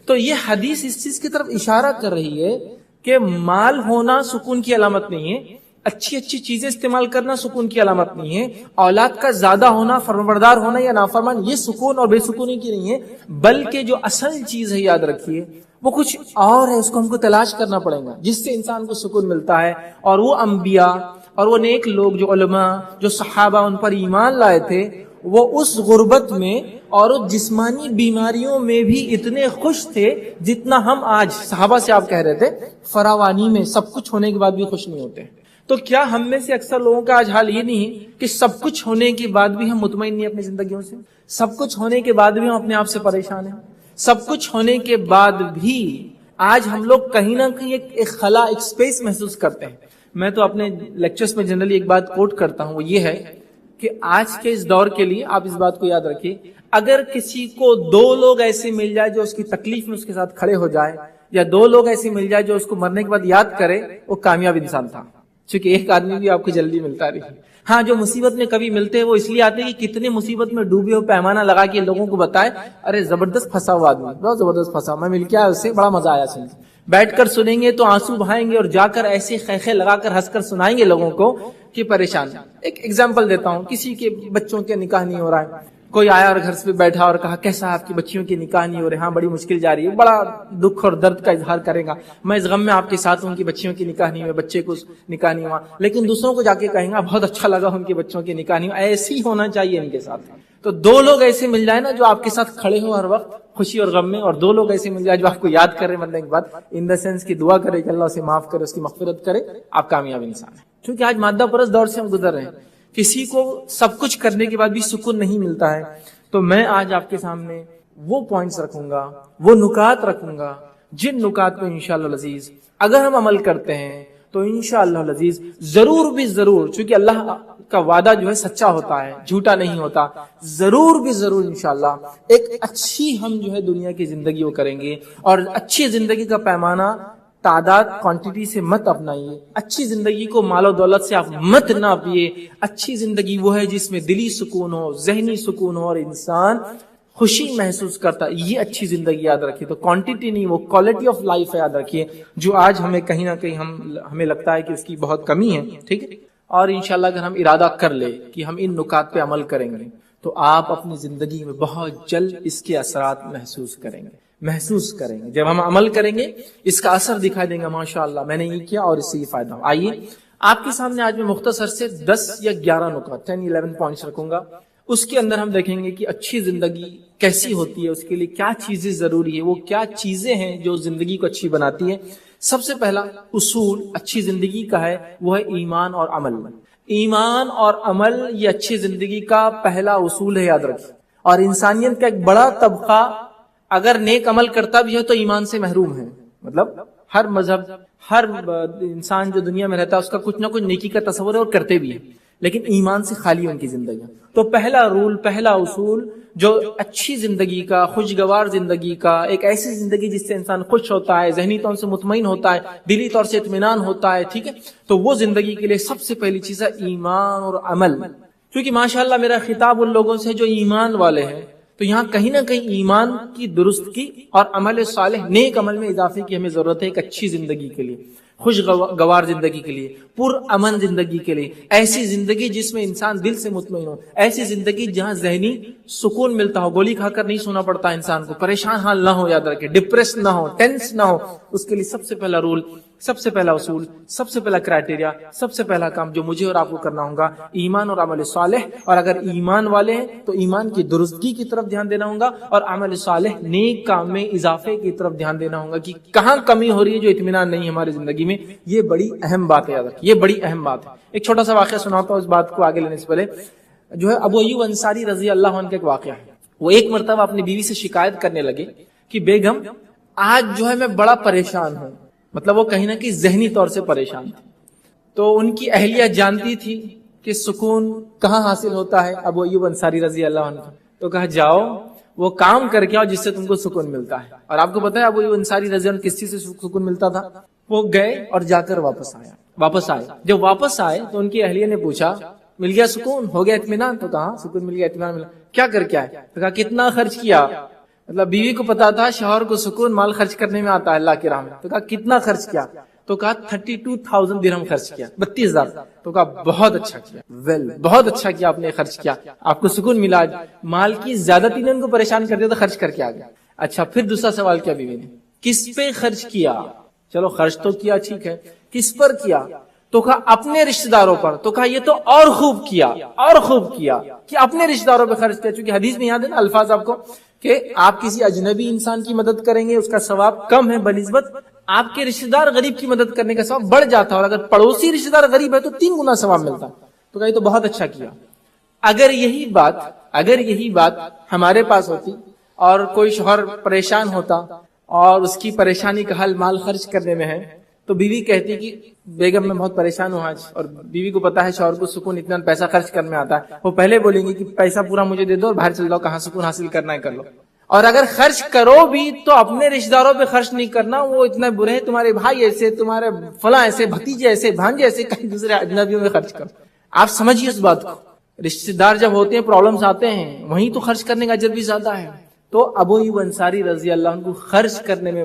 تو یہ حدیث اس چیز کی طرف اشارہ کر رہی ہے کہ مال ہونا سکون کی علامت نہیں ہے، اچھی اچھی چیزیں استعمال کرنا سکون کی علامت نہیں ہے، اولاد کا زیادہ ہونا، فرمانبردار ہونا یا نافرمان یہ سکون اور بے سکونی کی نہیں ہے، بلکہ جو اصل چیز ہے یاد رکھیے وہ کچھ اور ہے. اس کو ہم کو تلاش کرنا پڑے گا جس سے انسان کو سکون ملتا ہے. اور وہ انبیاء اور وہ نیک لوگ جو علماء جو صحابہ ان پر ایمان لائے تھے، وہ اس غربت میں اور اس جسمانی بیماریوں میں بھی اتنے خوش تھے جتنا ہم آج صحابہ سے آپ کہہ رہے تھے فراوانی میں سب کچھ ہونے کے بعد بھی خوش نہیں ہوتے. تو کیا ہم میں سے اکثر لوگوں کا آج حال یہ نہیں کہ سب کچھ ہونے کے بعد بھی ہم مطمئن نہیں اپنی زندگیوں سے؟ سب کچھ ہونے کے بعد بھی ہم اپنے آپ سے پریشان ہیں؟ سب کچھ ہونے کے بعد بھی آج ہم لوگ کہیں نہ کہیں ایک خلا، ایک سپیس محسوس کرتے ہیں. میں تو اپنے لیکچرز میں جنرلی ایک بات کوٹ کرتا ہوں، وہ یہ ہے کہ آج کے اس دور کے لیے آپ اس بات کو یاد رکھیے، اگر کسی کو 2 لوگ ایسے مل جائے جو اس کی تکلیف میں اس کے ساتھ کھڑے ہو جائے، یا 2 لوگ ایسے مل جائے جو اس کو مرنے کے بعد یاد کرے، وہ کامیاب انسان تھا. چونکہ ایک آدمی بھی آپ کو جلدی ملتا رہی. ہاں جو مصیبت میں کبھی ملتے ہیں وہ اس لیے آتے ہیں کہ کتنے مصیبت میں ڈوبے ہو، پیمانہ لگا کے لوگوں کو بتائے ارے زبردست پھنسا ہوا آدمی، بہت زبردست پھنسا، میں مل کے آیا، اس سے بڑا مزہ آیا. سن بیٹھ کر سنیں گے تو آنسو بہائیں گے اور جا کر ایسے خیخے لگا کر ہنس کر سنائیں گے لوگوں کو کہ پریشان. ایک ایگزامپل دیتا ہوں، کسی کے بچوں کے نکاح نہیں ہو رہا ہے، کوئی آیا اور گھر سے بیٹھا اور کہا کیسا آپ کی بچیوں کے نکاح نہیں ہو رہے؟ ہاں بڑی مشکل جا رہی ہے. بڑا دکھ اور درد کا اظہار کرے گا، میں اس غم میں آپ کے ساتھ ہوں کہ بچیوں کی نکاح نہیں ہوئے، بچے کو نکاح نہیں ہوا، لیکن دوسروں کو جا کے کہیں گا بہت اچھا لگا ان کے بچوں کے نکاح نہیں ہوا. ایسے ہی ہونا چاہیے ان کے ساتھ. تو 2 لوگ ایسے مل جائے نا جو آپ کے ساتھ کھڑے ہوں ہر وقت خوشی اور غم میں، اور 2 لوگ ایسے مل جائے جو آپ کو یاد کرے مرنے کے بعد، ان دا سینس کی دعا کرے کہ اللہ اسے معاف کرے، اس کی مغفرت کرے، آپ کامیاب انسان ہیں. کیونکہ آج مادہ پرست دور سے ہم گزر رہے ہیں، کسی کو سب کچھ کرنے کے بعد بھی سکون نہیں ملتا ہے. تو میں آج آپ کے سامنے وہ پوائنٹس رکھوں گا، وہ نکات رکھوں گا جن نکات پہ انشاءاللہ العزیز اگر ہم عمل کرتے ہیں تو انشاءاللہ العزیز ضرور بھی ضرور، چونکہ اللہ کا وعدہ جو ہے سچا ہوتا ہے، جھوٹا نہیں ہوتا، ضرور بھی ضرور انشاءاللہ ایک اچھی ہم جو ہے دنیا کی زندگی وہ کریں گے. اور اچھی زندگی کا پیمانہ تعداد کوانٹٹی سے مت اپنائیے، اچھی زندگی کو مال و دولت سے آپ مت ناپیے. اچھی زندگی وہ ہے جس میں دلی سکون ہو، ذہنی سکون ہو اور انسان خوشی محسوس کرتا. یہ اچھی زندگی یاد رکھیے. تو کوانٹٹی نہیں، وہ کوالٹی آف لائف یاد رکھیے، جو آج ہمیں کہیں نہ کہیں ہمیں لگتا ہے کہ اس کی بہت کمی ہے. ٹھیک ہے، اور انشاءاللہ اگر ہم ارادہ کر لے کہ ہم ان نکات پہ عمل کریں گے تو آپ اپنی زندگی میں بہت جلد اس کے اثرات محسوس کریں گے. محسوس کریں گے. جب ہم عمل کریں گے اس کا اثر دکھائی دیں گے, ماشاءاللہ میں نے یہ کیا اور اس سے یہ فائدہ ہو. آئیے آپ کے سامنے آج میں مختصر سے 10 یا 11 نکات 10-11 پوائنٹس رکھوں گا. اس کے اندر ہم دیکھیں گے کہ اچھی زندگی کیسی ہوتی ہے, اس کے لیے کیا چیزیں ضروری ہے, وہ کیا چیزیں ہیں جو زندگی کو اچھی بناتی ہے. سب سے پہلا اصول اچھی زندگی کا ہے وہ ہے ایمان اور عمل. ایمان اور عمل یہ اچھی زندگی کا پہلا اصول ہے, یاد رکھیں. اور انسانیت کا ایک بڑا طبقہ اگر نیک عمل کرتا بھی ہے تو ایمان سے محروم ہے. مطلب ہر مذہب, ہر انسان جو دنیا میں رہتا ہے اس کا کچھ نہ کچھ نیکی کا تصور ہے اور کرتے بھی ہیں, لیکن ایمان سے خالی ان کی زندگی. تو پہلا رول, پہلا اصول جو اچھی زندگی کا, خوشگوار زندگی کا, ایک ایسی زندگی جس سے انسان خوش ہوتا ہے, ذہنی طور سے مطمئن ہوتا ہے, دلی طور سے اطمینان ہوتا ہے, ٹھیک ہے, تو وہ زندگی کے لیے سب سے پہلی چیز ہے ایمان اور عمل. کیونکہ ماشاءاللہ میرا خطاب ان لوگوں سے جو ایمان والے ہیں, تو یہاں کہیں نہ کہیں ایمان کی درستگی اور عمل صالح, نیک عمل میں اضافے کی ہمیں ضرورت ہے ایک اچھی زندگی کے لیے, خوشگوار زندگی کے لیے, پر امن زندگی کے لیے. ایسی زندگی جس میں انسان دل سے مطمئن ہو, ایسی زندگی جہاں ذہنی سکون ملتا ہو, گولی کھا کر نہیں سونا پڑتا انسان کو, پریشان حال نہ ہو, یاد رکھے, ڈپریس نہ ہو, ٹینس نہ ہو. اس کے لیے سب سے پہلا رول, سب سے پہلا اصول, سب سے پہلا کرائٹیریا, سب سے پہلا کام جو مجھے اور آپ کو کرنا ہوگا ایمان اور عمل صالح. اور اگر ایمان والے ہیں تو ایمان کی درستگی کی طرف دھیان دینا ہوگا, اور عمل صالح نیک کام میں اضافے کی طرف دھیان دینا ہوگا کہ کہاں کمی ہو رہی ہے جو اطمینان نہیں ہے ہماری زندگی میں. یہ بڑی اہم بات ہے, یاد رکھیں, یہ بڑی اہم بات ہے. ایک چھوٹا سا واقعہ سناتا ہوں اس بات کو آگے لینے سے پہلے. جو ہے ابو ایوب انصاری رضی اللہ عنہ کا ایک واقعہ ہے. وہ ایک مرتبہ اپنی بیوی سے شکایت کرنے لگے کہ بیگم آج جو ہے میں بڑا پریشان ہوں. مطلب وہ کہیں نہ کہیں ذہنی طور سے پریشان تھی. تو ان کی اہلیہ جانتی تھی کہ سکون کہاں حاصل ہوتا ہے ابو ایوب انصاری رضی اللہ عنہ. تو کہا جاؤ وہ کام کر کے آؤ جس سے تم کو سکون ملتا ہے. اور آپ کو پتا ہے ابو ایوب انصاری رضی اللہ عنہ کس چیز سے سکون ملتا تھا؟ وہ گئے اور جا کر واپس آئے. جب واپس آئے تو ان کی اہلیہ نے پوچھا مل گیا سکون, ہو گیا اطمینان؟ تو کہا سکون مل گیا, اطمینان ملا. کیا کر کے آئے؟ تو کہا کتنا خرچ کیا. مطلب بیوی کو پتا تھا شوہر کو سکون مال خرچ کرنے میں آتا ہے اللہ کی راہ میں. تو کہا کتنا خرچ کیا؟ تو کہا 32,000 درہم خرچ کیا, 32,000. تو کہا بہت اچھا کیا, بہت اچھا کیا آپ نے خرچ کیا, آپ کو سکون ملا. مال کی زیادتی نے ان کو پریشان کر دیا تو خرچ کر کے آ گیا. اچھا پھر دوسرا سوال کیا بیوی نے, کس پہ خرچ کیا؟ چلو خرچ تو کیا, ٹھیک ہے, کس پر کیا؟ تو کہا اپنے رشتہ داروں پر. تو کہا یہ تو اور خوب کیا کہ اپنے رشتہ داروں پہ خرچ کیا. چونکہ حدیث میں یاد ہے نا الفاظ آپ کو کہ آپ کسی اجنبی انسان کی مدد کریں گے اس کا ثواب کم ہے بنسبت آپ کے رشتہ دار غریب کی مدد کرنے کا ثواب بڑھ جاتا ہے, اور اگر پڑوسی رشتہ دار غریب ہے تو 3 گنا ثواب ملتا. تو کہا یہ تو بہت اچھا کیا. اگر یہی بات ہمارے پاس ہوتی اور کوئی شوہر پریشان ہوتا اور اس کی پریشانی کا حل مال خرچ کرنے میں ہے, تو بیوی کہتی کہ بیگم میں بہت پریشان ہوں آج, اور بیوی کو پتا ہے شوہر کو سکون اتنا پیسہ خرچ کرنے میں آتا ہے, وہ پہلے بولیں گے کہ پیسہ پورا مجھے دے دو اور باہر چل جاؤ, کہاں سکون حاصل کرنا ہے کر لو. اور اگر خرچ کرو بھی تو اپنے رشتہ داروں پہ خرچ نہیں کرنا, وہ اتنے برے ہیں, تمہارے بھائی ایسے, تمہارے فلاں ایسے, بھتیجے ایسے, بھانجے ایسے, کہیں دوسرے اجنبیوں میں خرچ کرو. آپ سمجھیے اس بات کو, رشتہ دار جب ہوتے ہیں پرابلمز آتے ہیں وہیں تو خرچ کرنے کا اجر بھی زیادہ ہے. تو ابو ایوب انصاری رضی اللہ عنہ کو خرچ کرنے میں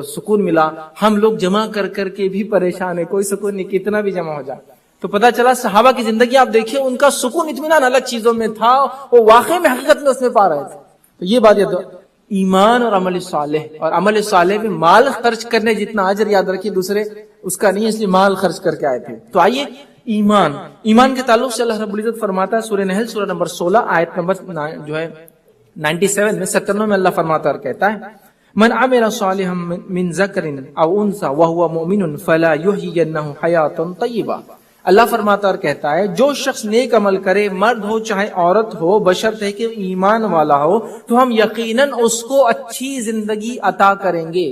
سکون ملا. ہم لوگ جمع کر کے بھی پریشان ہیں, کوئی سکون نہیں, کتنا بھی جمع ہو جائے. تو پتا چلا صحابہ کی زندگی آپ دیکھیں, ان کا سکون اطمینان الگ چیزوں میں تھا, وہ واقعی میں حقیقت میں اس میں پا رہے تھے. تو یہ بات یاد, ایمان اور عمل صالح, اور عمل صالح میں مال خرچ کرنے جتنا اجر یاد رکھیے دوسرے اس کا نہیں, اس لیے مال خرچ کر کے آئے تھے. تو آئیے ایمان کے تعلق سے اللہ رب العزت فرماتا ہے سورہ نحل سورہ نمبر 16 آیت نمبر جو ہے 97 میں 97 میں اللہ فرماتا اور کہتا ہے من عمل صالحا من ذکر او انثى وهو مؤمن فلا يحيينه حیاتا طیبہ. اللہ فرماتا اور کہتا ہے جو شخص نیک عمل کرے, مرد ہو چاہے عورت ہو, بشرط ہے کہ ایمان والا ہو, تو ہم یقیناً اس کو اچھی زندگی عطا کریں گے.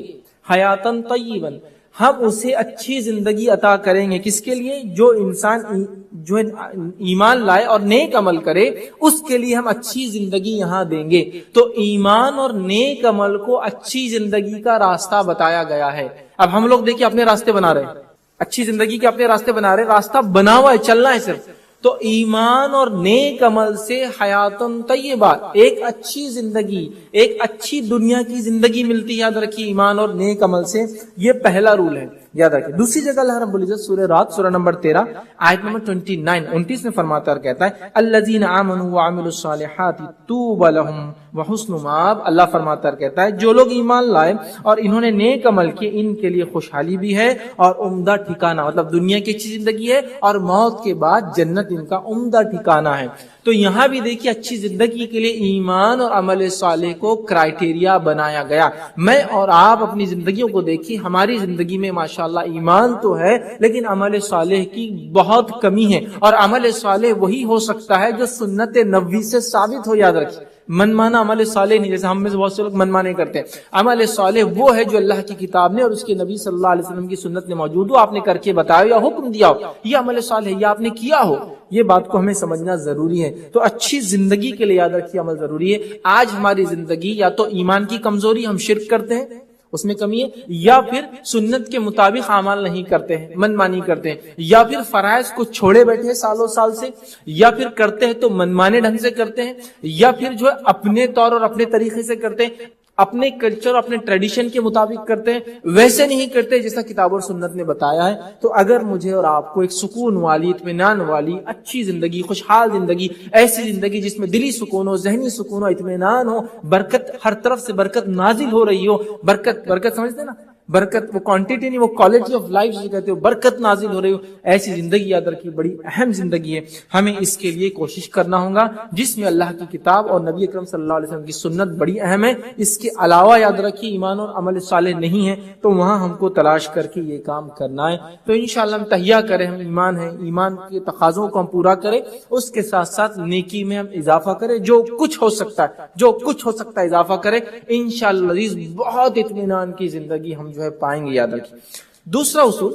حیاتا طیبا, ہم اسے اچھی زندگی عطا کریں گے. کس کے لیے؟ جو انسان جو ایمان لائے اور نیک عمل کرے اس کے لیے ہم اچھی زندگی یہاں دیں گے. تو ایمان اور نیک عمل کو اچھی زندگی کا راستہ بتایا گیا ہے. اب ہم لوگ دیکھیں اپنے راستے بنا رہے ہیں, اچھی زندگی کے اپنے راستے بنا رہے, راستہ بنا ہوا ہے, چلنا ہے صرف. تو ایمان اور نیک عمل سے حیاتن طیبہ, ایک اچھی زندگی, ایک اچھی دنیا کی زندگی ملتی ہے. یاد رکھیے ایمان اور نیک عمل سے, یہ پہلا رول ہے. یاد رکھیں. دوسری جگہ اللہ رب العزت سورہ رات سورہ نمبر 13 آیت نمبر 29 میں فرماتا اور کہتا ہے الذین آمنوا وعملوا الصالحات طوبی لہم وحسن مآب. اللہ فرماتا اور کہتا ہے جو لوگ ایمان لائے اور انہوں نے نیک عمل کیے ان کے لیے خوشحالی بھی ہے اور عمدہ ٹھکانہ, مطلب دنیا کی اچھی زندگی ہے اور موت کے بعد جنت ان کا عمدہ ٹھکانہ ہے. تو یہاں بھی دیکھیے اچھی زندگی کے لیے ایمان اور عمل صالح کو کرائیٹیریا بنایا گیا. میں اور آپ اپنی زندگیوں کو دیکھیے, ہماری زندگی میں ماشاءاللہ ایمان تو ہے لیکن عمل صالح کی بہت کمی ہے, اور عمل صالح وہی ہو سکتا ہے جو سنت نبوی سے ثابت ہو. یاد رکھیے من مانا عمل صالح نہیں, جیسے ہم میں سے بہت سے لوگ من مانے کرتے ہیں. عمل صالح وہ ہے جو اللہ کی کتاب نے اور اس کے نبی صلی اللہ علیہ وسلم کی سنت میں موجود ہو, آپ نے کر کے بتایا یا حکم دیا ہو, یہ عمل صالح ہے, یہ آپ نے کیا ہو. یہ بات کو ہمیں سمجھنا ضروری ہے. تو اچھی زندگی کے لیے یاد رکھیے عمل ضروری ہے. آج ہماری زندگی یا تو ایمان کی کمزوری, ہم شرک کرتے ہیں اس میں کمی ہے, یا پھر سنت کے مطابق اعمال نہیں کرتے ہیں, من مانی کرتے ہیں, یا پھر فرائض کو چھوڑے بیٹھے ہیں سالوں سال سے, یا پھر کرتے ہیں تو من مانے ڈھنگ سے کرتے ہیں, یا پھر جو ہے اپنے طور اور اپنے طریقے سے کرتے ہیں, اپنے کلچر اپنے ٹریڈیشن کے مطابق کرتے ہیں, ویسے نہیں کرتے جیسا کتاب اور سنت نے بتایا ہے. تو اگر مجھے اور آپ کو ایک سکون والی, اطمینان والی, اچھی زندگی, خوشحال زندگی, ایسی زندگی جس میں دلی سکون ہو, ذہنی سکون ہو, اطمینان ہو, برکت ہر طرف سے برکت نازل ہو رہی ہو, برکت سمجھتے ہیں نا, برکت وہ کوانٹٹی نہیں, وہ کوالٹی آف لائف جسے کہتے ہو, برکت نازل ہو رہی ہو, ایسی زندگی یاد رکھیے بڑی اہم زندگی ہے. ہمیں اس کے لیے کوشش کرنا ہوگا جس میں اللہ کی کتاب اور نبی اکرم صلی اللہ علیہ وسلم کی سنت بڑی اہم ہے. اس کے علاوہ یاد رکھیے ایمان اور عمل صالح نہیں ہے, تو وہاں ہم کو تلاش کر کے یہ کام کرنا ہے. تو انشاءاللہ ہم تہیہ کریں, ہم ایمان ہیں, ایمان کے تقاضوں کو ہم پورا کریں, اس کے ساتھ ساتھ نیکی میں ہم اضافہ کریں, جو کچھ ہو سکتا ہے اضافہ کریں. انشاءاللہ بہت اطمینان کی زندگی ہم جو ہے پائیں گے. یاد رکھیے دوسرا اصول,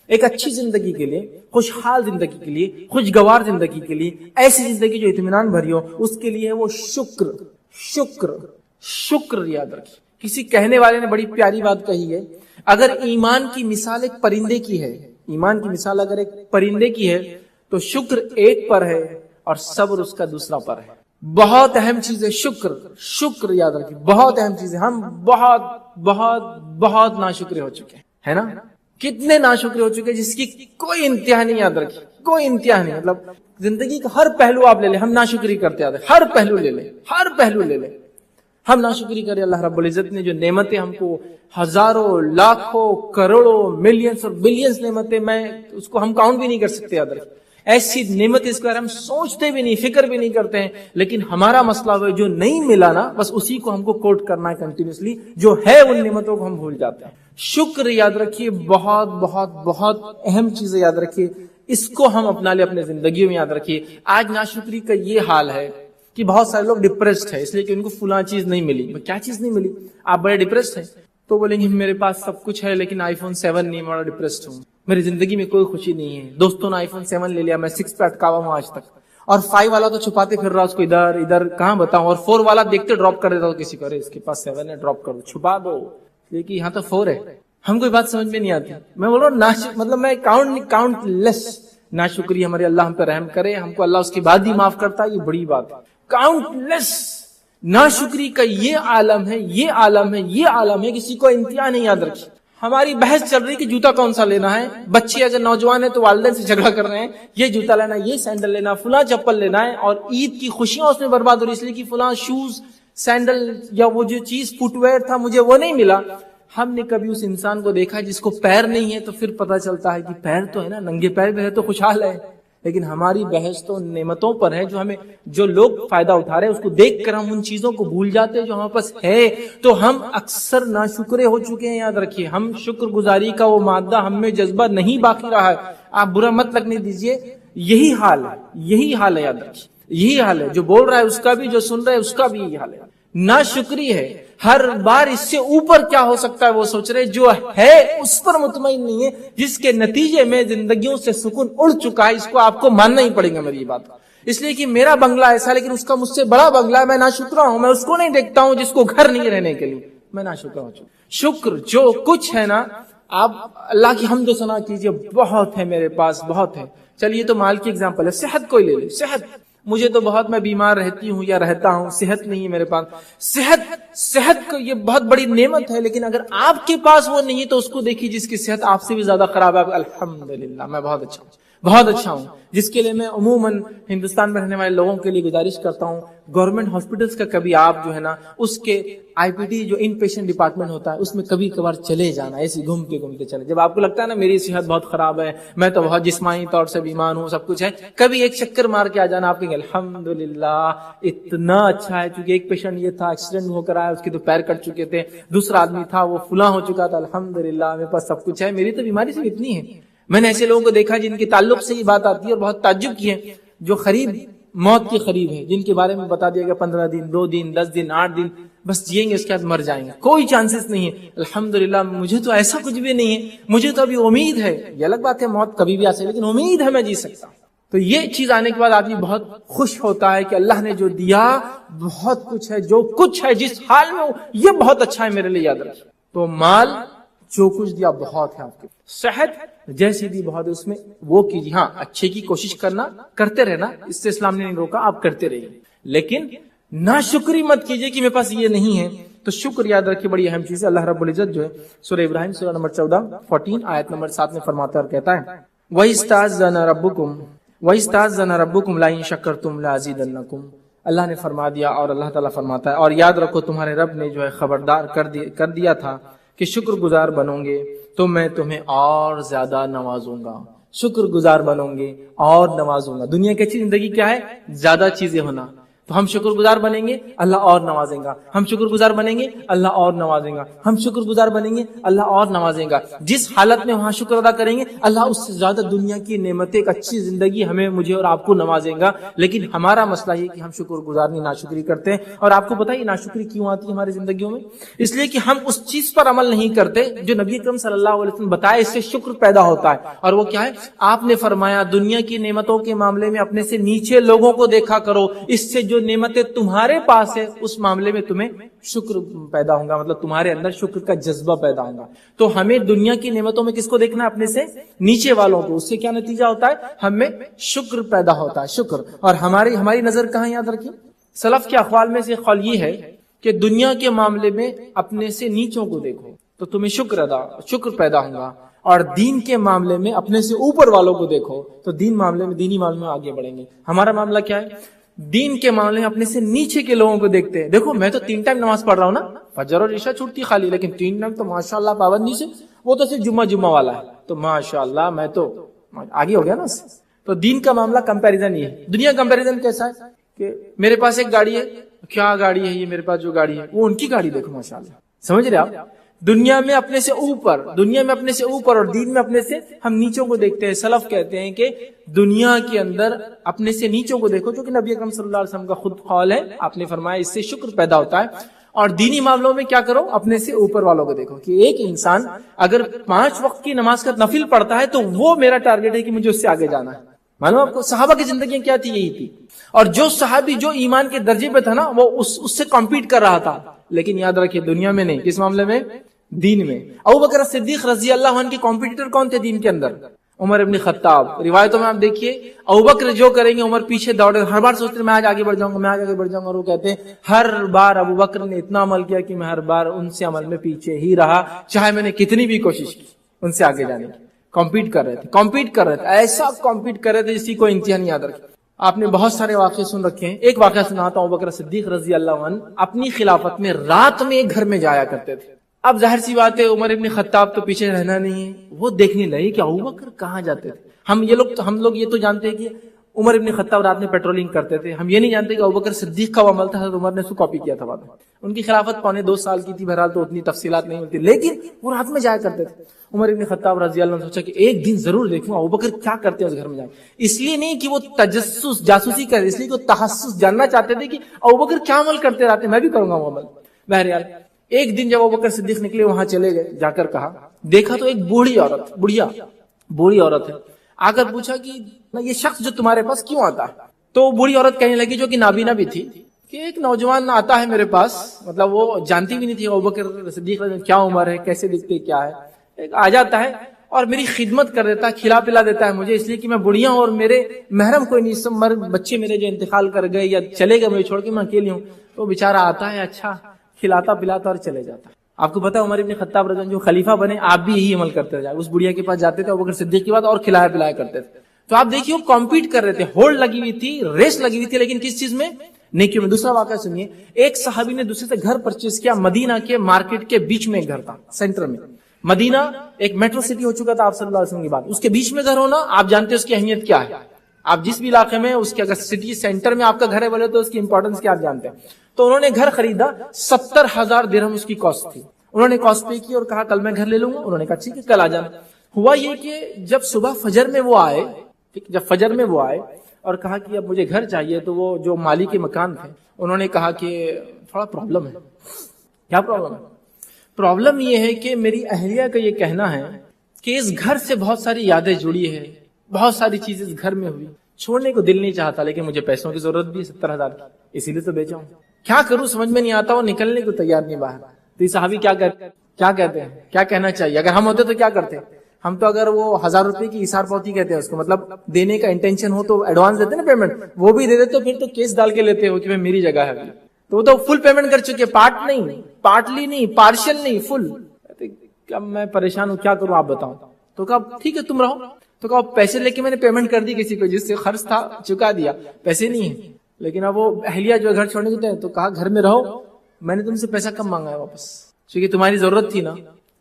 ایک اچھی زندگی کے لیے, خوشحال زندگی کے لیے, خوشگوار زندگی کے لیے, ایسی زندگی جو اطمینان بھری ہو, اس کے لیے وہ شکر. یاد رکھیے کسی کہنے والے نے بڑی پیاری بات کہی ہے, اگر ایمان کی مثال ایک پرندے کی ہے, ایمان کی مثال اگر ایک پرندے کی ہے تو شکر ایک پر ہے اور صبر اس کا دوسرا پر ہے. بہت اہم چیز ہے شکر. یاد رکھیے بہت اہم چیز ہے. ہم بہت بہت بہت ناشکرے ہو چکے ہیں, ہے نا, کتنے ناشکرے ہو چکے ہیں جس کی کوئی انتہا نہیں. یاد رکھیے کوئی انتہا نہیں, مطلب زندگی کا ہر پہلو آپ لے لیں, ہم ناشکری کرتے آتے ہیں. ہر پہلو لے لیں ہم ناشکری کریں. اللہ رب العزت نے جو نعمتیں ہم کو ہزاروں, لاکھوں, کروڑوں, ملینز اور بلینز نعمتیں, میں اس کو ہم کاؤنٹ بھی نہیں کر سکتے. یاد رکھیں ایسی نعمت اس کے بارے ہم سوچتے بھی نہیں, فکر بھی نہیں کرتے ہیں. لیکن ہمارا مسئلہ وہ جو نہیں ملا نا, بس اسی کو ہم کو کوٹ کرنا ہے کنٹینیوسلی, جو ہے ان نعمتوں کو ہم بھول جاتے ہیں. شکر یاد رکھیے بہت بہت بہت اہم چیز ہے. یاد رکھیے اس کو ہم اپنا لے اپنے زندگیوں میں. یاد رکھیے آج ناشکری کا یہ حال ہے کہ بہت سارے لوگ ڈپریسڈ ہیں, اس لیے کہ ان کو فلاں چیز نہیں ملی. کیا چیز نہیں ملی؟ آپ بڑے ڈپریسڈ ہیں تو بولیں گے میرے پاس سب کچھ ہے لیکن آئی فون 7 نہیں, بڑا ڈپریسڈ ہوں, میری زندگی میں کوئی خوشی نہیں ہے. دوستوں نے آئی فون 7 لے لیا, میں 6 پہ اٹکاوا ہوں آج تک, اور 5 والا تو چھپاتے پھر رہا, اس کو ادھر کہاں بتاؤں, اور 4 والا دیکھتے ڈراپ کر دیتا ہوں کسی کو, اس کے پاس 7 ہے ڈراپ کر دو, چھپا دو, لیکن یہاں تو 4 ہے. ہم کوئی بات سمجھ میں نہیں آتی. میں بول رہا ہوں مطلب میں کاؤنٹ لیس ناشکری, ہمارے اللہ ہم پہ رحم کرے, ہم کو اللہ اس کے بعد ہی معاف کرتا ہے, یہ بڑی بات ہے. کاؤنٹ لیس ناشکری کا یہ عالم ہے, کسی کو انتہا نہیں. یاد رکھیے ہماری بحث چل رہی کہ جوتا کون سا لینا ہے. بچے اگر نوجوان ہیں تو والدین سے جھگڑا کر رہے ہیں, یہ جوتا لینا, یہ سینڈل لینا, فلاں چپل لینا ہے, اور عید کی خوشیاں اس میں برباد ہو رہی اس لیے کہ فلاں شوز, سینڈل یا وہ جو چیز فٹ ویئر تھا مجھے وہ نہیں ملا. ہم نے کبھی اس انسان کو دیکھا جس کو پیر نہیں ہے, تو پھر پتا چلتا ہے کہ پیر تو ہے نا, ننگے پیر بھی ہے تو خوشحال ہے. لیکن ہماری بحث تو نعمتوں پر ہے, جو لوگ فائدہ اٹھا رہے ہیں اس کو دیکھ کر ہم ان چیزوں کو بھول جاتے ہیں جو ہمارے پاس ہے. تو ہم اکثر ناشکرے ہو چکے ہیں. یاد رکھیے ہم شکر گزاری کا وہ مادہ ہم میں جذبہ نہیں باقی رہا ہے. آپ برا مت لگنے دیجئے, یہی حال ہے. یاد رکھیے یہی حال ہے, جو بول رہا ہے اس کا بھی, جو سن رہا ہے اس کا بھی یہی حال ہے. ناشکری ہے, ہر بار اس سے اوپر کیا ہو سکتا ہے وہ سوچ رہے, جو ہے اس پر مطمئن نہیں ہے, جس کے نتیجے میں زندگیوں سے سکون اڑ چکا ہے. اس کو آپ کو ماننا ہی پڑے گا میری یہ بات, اس لیے کہ میرا بنگلہ ایسا لیکن اس کا مجھ سے بڑا بنگلہ ہے, میں ناشکرا ہوں. میں اس کو نہیں دیکھتا ہوں جس کو گھر نہیں رہنے کے لیے, میں ناشکرا ہوں. شکر جو کچھ ہے نا, آپ اللہ کی حمد و ثنا کیجئے, بہت ہے میرے پاس, بہت ہے. چلیے تو مال کی اگزامپل ہے, صحت کوئی لے لے, صحت مجھے تو بہت میں بیمار رہتی ہوں یا رہتا ہوں, صحت نہیں ہے میرے پاس. صحت کو یہ بہت بڑی نعمت ہے, لیکن اگر آپ کے پاس وہ نہیں ہے تو اس کو دیکھیے جس کی صحت آپ سے بھی زیادہ خراب ہے. الحمدللہ میں بہت اچھا ہوں. جس کے لیے میں عموماً ہندوستان میں رہنے والے لوگوں کے لیے گزارش کرتا ہوں, گورنمنٹ ہاسپٹلس کا کبھی آپ جو ہے نا اس کے آئی پی ٹی جو ان پیشنٹ ڈپارٹمنٹ ہوتا ہے اس میں کبھی کبھار چلے جانا, ایسے گھومتے چلے. جب آپ کو لگتا ہے نا میری صحت بہت خراب ہے, میں تو بہت جسمانی طور سے بیمار ہوں, سب کچھ ہے, کبھی ایک چکر مار کے آ جانا. آپ کہیں گے الحمدللہ اتنا اچھا ہے, کیونکہ ایک پیشنٹ یہ تھا ایکسیڈنٹ ہو کر آیا, اس کے تو پیر کٹ چکے تھے, دوسرا آدمی تھا وہ فلاں ہو چکا تھا, الحمدللہ میرے پاس سب کچھ ہے, میری تو بیماری صرف اتنی ہے. میں نے ایسے لوگوں کو دیکھا جن کے تعلق سے یہ بات آتی ہے اور بہت تعجب کی ہے, جو موت کے قریب ہے, جن کے بارے میں بتا دیا گیا 15 دن 2 دن 10 دن 8 دن بس جئیں گے, اس کے بعد مر جائیں گے, کوئی چانسز نہیں ہے. الحمدللہ مجھے تو ایسا کچھ بھی نہیں ہے, مجھے تو ابھی امید ہے. یہ الگ بات ہے موت کبھی بھی آ سکتی, لیکن امید ہے میں جی سکتا ہوں. تو یہ چیز آنے کے بعد آدمی بہت خوش ہوتا ہے کہ اللہ نے جو دیا بہت کچھ ہے, جو کچھ ہے جس حال میں یہ بہت اچھا ہے میرے لیے, یاد رکھیں. تو مال جو کچھ دیا بہت ہے آپ کے, صحت جیسی دی بہت ہے, اس میں وہ کیجیے. ہاں اچھے کی کوشش کرنا, کرتے رہنا, اس سے اسلام نے نہیں روکا, آپ کرتے رہیے, لیکن ناشکری مت کیجیے کہ میرے پاس یہ نہیں ہے. تو شکر یاد رکھیے بڑی اہم چیز ہے. اللہ رب العزت جو ہے سورہ ابراہیم سورہ نمبر 14 آیت نمبر 7 میں فرماتا اور کہتا ہے وَإِسْتَأْذَنَ رَبُّكُمْ لَئِن شَكَرْتُمْ لَأَزِيدَنَّكُمْ. اللہ نے فرما دیا اور اللہ تعالیٰ فرماتا ہے, اور یاد رکھو تمہارے رب نے جو ہے خبردار کر دیا تھا کہ شکر گزار بنو گے تو میں تمہیں اور زیادہ نوازوں گا. شکر گزار بنو گے اور نوازوں گا. دنیا کی اچھی زندگی کیا ہے؟ زیادہ چیزیں ہونا. تو ہم شکر گزار بنیں گے اللہ اور نوازیں گا, ہم شکر گزار بنیں گے اللہ اور نوازیں گا, ہم شکر گزار بنیں گے اللہ اور نوازیں گا. جس حالت میں وہاں شکر ادا کریں گے اللہ اس سے زیادہ دنیا کی نعمتیں, ایک اچھی زندگی ہمیں مجھے اور آپ کو نوازیں گا. لیکن ہمارا مسئلہ یہ کہ ہم شکر گزار نہیں, ناشکری کرتے ہیں. اور آپ کو پتہ ہے ناشکری کیوں آتی ہے ہماری زندگیوں میں؟ اس لیے کہ ہم اس چیز پر عمل نہیں کرتے جو نبی اکرم صلی اللہ علیہ وسلم بتایا, اس سے شکر پیدا ہوتا ہے. اور وہ کیا ہے؟ آپ نے فرمایا دنیا کی نعمتوں کے معاملے میں اپنے سے نیچے لوگوں کو دیکھا کرو, اس سے جو نعمتیں تمہارے پاس ہے اس معاملے میں تمہیں شکر پیدا ہوگا, مطلب تمہارے اندر شکر کا جذبہ پیدا ہوگا. تو ہمیں دنیا کی نعمتوں میں کس کو دیکھنا ہے؟ اپنے سے نیچے والوں کو. اس سے کیا نتیجہ ہوتا ہے؟ ہمیں شکر پیدا ہوتا ہے, شکر. اور ہماری نظر کہاں؟ یاد رکھیں سلف کے اقوال میں سے قول یہ ہے کہ دنیا کے معاملے میں اپنے سے نیچوں کو دیکھو تو تمہیں شکر پیدا ہوگا, اور دین کے معاملے میں اپنے سے اوپر والوں کو دیکھو تو دینی معاملے میں آگے بڑھیں گے. ہمارا معاملہ کیا ہے؟ دین کے معاملے میں اپنے سے نیچے کے لوگوں کو دیکھتے ہیں. دیکھو میں تو 3 ٹائم نماز پڑھ رہا ہوں نا, فجر اور عشاء چھوٹتی خالی, لیکن 3 ٹائم تو ماشاءاللہ پابندی سے, وہ تو صرف جمعہ والا ہے تو ماشاءاللہ میں تو آگے ہو گیا نا. تو دین کا معاملہ کمپیریزن یہ ہے. دنیا کمپیریزن کیسا ہے کہ میرے پاس ایک گاڑی ہے, کیا گاڑی ہے یہ, میرے پاس جو گاڑی ہے وہ ان کی گاڑی دیکھو ماشاءاللہ. سمجھ رہے آپ؟ دنیا میں اپنے سے اوپر اور دین میں اپنے سے ہم نیچوں کو دیکھتے ہیں. سلف کہتے ہیں کہ دنیا کے اندر اپنے سے نیچوں کو دیکھو, جو کہ نبی اکرم صلی اللہ علیہ وسلم کا خود قول ہے. آپ نے فرمایا اس سے شکر پیدا ہوتا ہے. اور دینی معاملوں میں کیا کرو؟ اپنے سے اوپر والوں کو دیکھو. کہ ایک انسان اگر 5 وقت کی نماز کا نفل پڑھتا ہے تو وہ میرا ٹارگٹ ہے کہ مجھے اس سے آگے جانا ہے. معلوم آپ کو صحابہ کی زندگی کیا تھی؟ یہی تھی. اور جو صحابی جو ایمان کے درجے پہ تھا نا وہ اس سے کمپیٹ کر رہا تھا. لیکن یاد رکھیے دنیا میں نہیں, کس معاملے میں؟ دین میں. ابوبکر صدیق رضی اللہ عنہ کے کمپیٹیٹر کون تھے دین کے اندر؟ عمر ابن خطاب. روایتوں میں آپ دیکھیے ابوبکر جو کریں گے عمر پیچھے دوڑے, ہر بار سوچتے میں آج آگے بڑھ جاؤں گا, اور وہ کہتے ہیں ہر بار ابوبکر نے اتنا عمل کیا کہ میں ہر بار ان سے عمل میں پیچھے ہی رہا, چاہے میں نے کتنی بھی کوشش کی ان سے آگے جانے کی. کمپیٹ کر رہے تھے, ایسا کمپیٹ کر رہے تھے جس کی کوئی انتہا نہیں. یاد رکھیں آپ نے بہت سارے واقعے سن رکھے ہیں. ایک واقعہ سناتا ہوں. ابوبکر صدیق رضی اللہ عنہ اپنی خلافت میں رات میں ایک گھر میں جایا کرتے تھے. اب ظاہر سی بات ہے عمر ابن خطاب تو پیچھے رہنا نہیں ہے, وہ دیکھنے لگے کہ ابوبکر کہاں جاتے تھے. ہم لوگ یہ تو جانتے ہیں کہ عمر ابن خطاب رات میں پیٹرولنگ کرتے تھے. ہم یہ نہیں جانتے کہ ابوبکر صدیق کا وہ عمل تھا, حضرت عمر نے اس کو کاپی کیا تھا. بعد میں ان کی خلافت 2.25 سال کی تھی, بہرحال تو اتنی تفصیلات نہیں ملتی, لیکن وہ رات میں جایا کرتے تھے. عمر ابن خطاب رضی اللہ عنہ نے سوچا کہ ایک دن ضرور دیکھوں ابوبکر کیا کرتے ہیں اس گھر میں جا کے. اس لیے نہیں کہ وہ جاسوسی کرے, اس لیے کہ وہ تحسس جاننا چاہتے تھے کہ ابوبکر کیا عمل کرتے رہتے, میں بھی کروں گا وہ عمل. بہرحال ایک دن جب ابوبکر صدیق نکلے, وہاں چلے گئے, جا کر کہا, دیکھا تو ایک بوڑھی عورت ہے. آ کر پوچھا کہ یہ شخص جو تمہارے پاس کیوں آتا ہے؟ تو بوڑھی عورت کہنے لگی, جو کہ نابینا بھی تھی, کہ ایک نوجوان آتا ہے میرے پاس. مطلب وہ جانتی بھی نہیں تھی ابوبکر صدیق کیا عمر ہے, کیسے دکھتے, کیا ہے. آ جاتا ہے اور میری خدمت کر دیتا ہے, کھلا پلا دیتا ہے مجھے, اس لیے کہ میں بڑھیا ہوں اور میرے محرم کوئی نہیں, سب بچے میرے جو انتقال کر گئے یا چلے گئے مجھے چھوڑ کے, میں اکیلی ہوں. تو بیچارہ آتا ہے, اچھا کھلاتا پلاتا اور چلے جاتا ہے. آپ کو پتا ہے عمر ابن خطاب رضی اللہ عنہ جو خلیفہ بنے, آپ بھی یہی عمل کرتے جائے, اس بڑھیا کے پاس جاتے تھے ابوبکر صدیق کے بعد اور کھلایا پلایا کرتے تھے. تو آپ دیکھیے وہ کمپیٹ کر رہے تھے, ہولڈ لگی ہوئی تھی, ریس لگی ہوئی تھی, لیکن کس چیز میں؟ نیکیوں میں. دوسرا واقعہ سنیے, ایک صحابی نے دوسرے سے گھر پرچیز کیا, مدینہ کے مارکیٹ کے بیچ میں ایک گھر تھا, سینٹر میں. مدینہ ایک میٹرو سٹی ہو چکا تھا آپ صلی اللہ علیہ وسلم کی بات, اس کے بیچ میں گھر ہونا, آپ جانتے ہیں اس کی اہمیت کیا ہے. آپ جس بھی علاقے میں اس کے اگر سٹی سینٹر میں آپ کا گھر ہے بولے تو اس کی امپورٹنس کیا آپ جانتے ہیں. تو انہوں نے گھر خریدا, 70,000 درہم اس کی کاسٹ تھی. انہوں نے کاسٹ پے کی اور کہا کل میں گھر لے لوں گا. انہوں نے کہا ٹھیک ہے کل آ جانا. ہوا یہ کہ جب صبح فجر میں وہ آئے, جب فجر میں وہ آئے اور کہا کہ اب مجھے گھر چاہیے, تو وہ جو مالی کے مکان تھے انہوں نے کہا کہ تھوڑا پرابلم ہے. کیا پرابلم ہے؟ پرابلم یہ ہے کہ میری اہلیہ کا یہ کہنا ہے کہ اس گھر سے بہت ساری یادیں جڑی ہے, بہت ساری چیزیں اس گھر میں ہوئی, چھوڑنے کو دل نہیں چاہتا, لیکن مجھے پیسوں کی ضرورت بھی 70,000 کی, اسی لیے تو بیچا ہوں. کیا کروں سمجھ میں نہیں آتا, وہ نکلنے کو تیار نہیں باہر. تو یہ صحابی کیا کہتے ہیں, کیا کہنا چاہیے؟ اگر ہم ہوتے تو کیا کرتے؟ ہم تو اگر وہ 1,000 روپے کی ایثار پوتی کہتے ہیں اس کو, مطلب دینے کا انٹینشن ہو تو ایڈوانس دیتے نا پیمنٹ, وہ بھی دے دیتے, پھر تو کیس ڈال کے لیتے ہو کہ میں میری جگہ ہے. تو وہ تو فل پیمنٹ کر چکے, پارٹ نہیں, پارٹلی نہیں, پارشل نہیں, فل. اب میں پریشان ہوں, کیا کروں آپ بتاؤ. تو کہا ٹھیک ہے تم رہو. تو کہا پیسے لے کے میں نے پیمنٹ کر دی کسی کو, جس سے خرچ تھا چکا دیا, پیسے نہیں ہیں. لیکن اب وہ اہلیہ جو گھر چھوڑنے کے تو کہا گھر میں رہو, میں نے تم سے پیسہ کم مانگا ہے واپس, کیونکہ تمہاری ضرورت تھی نا,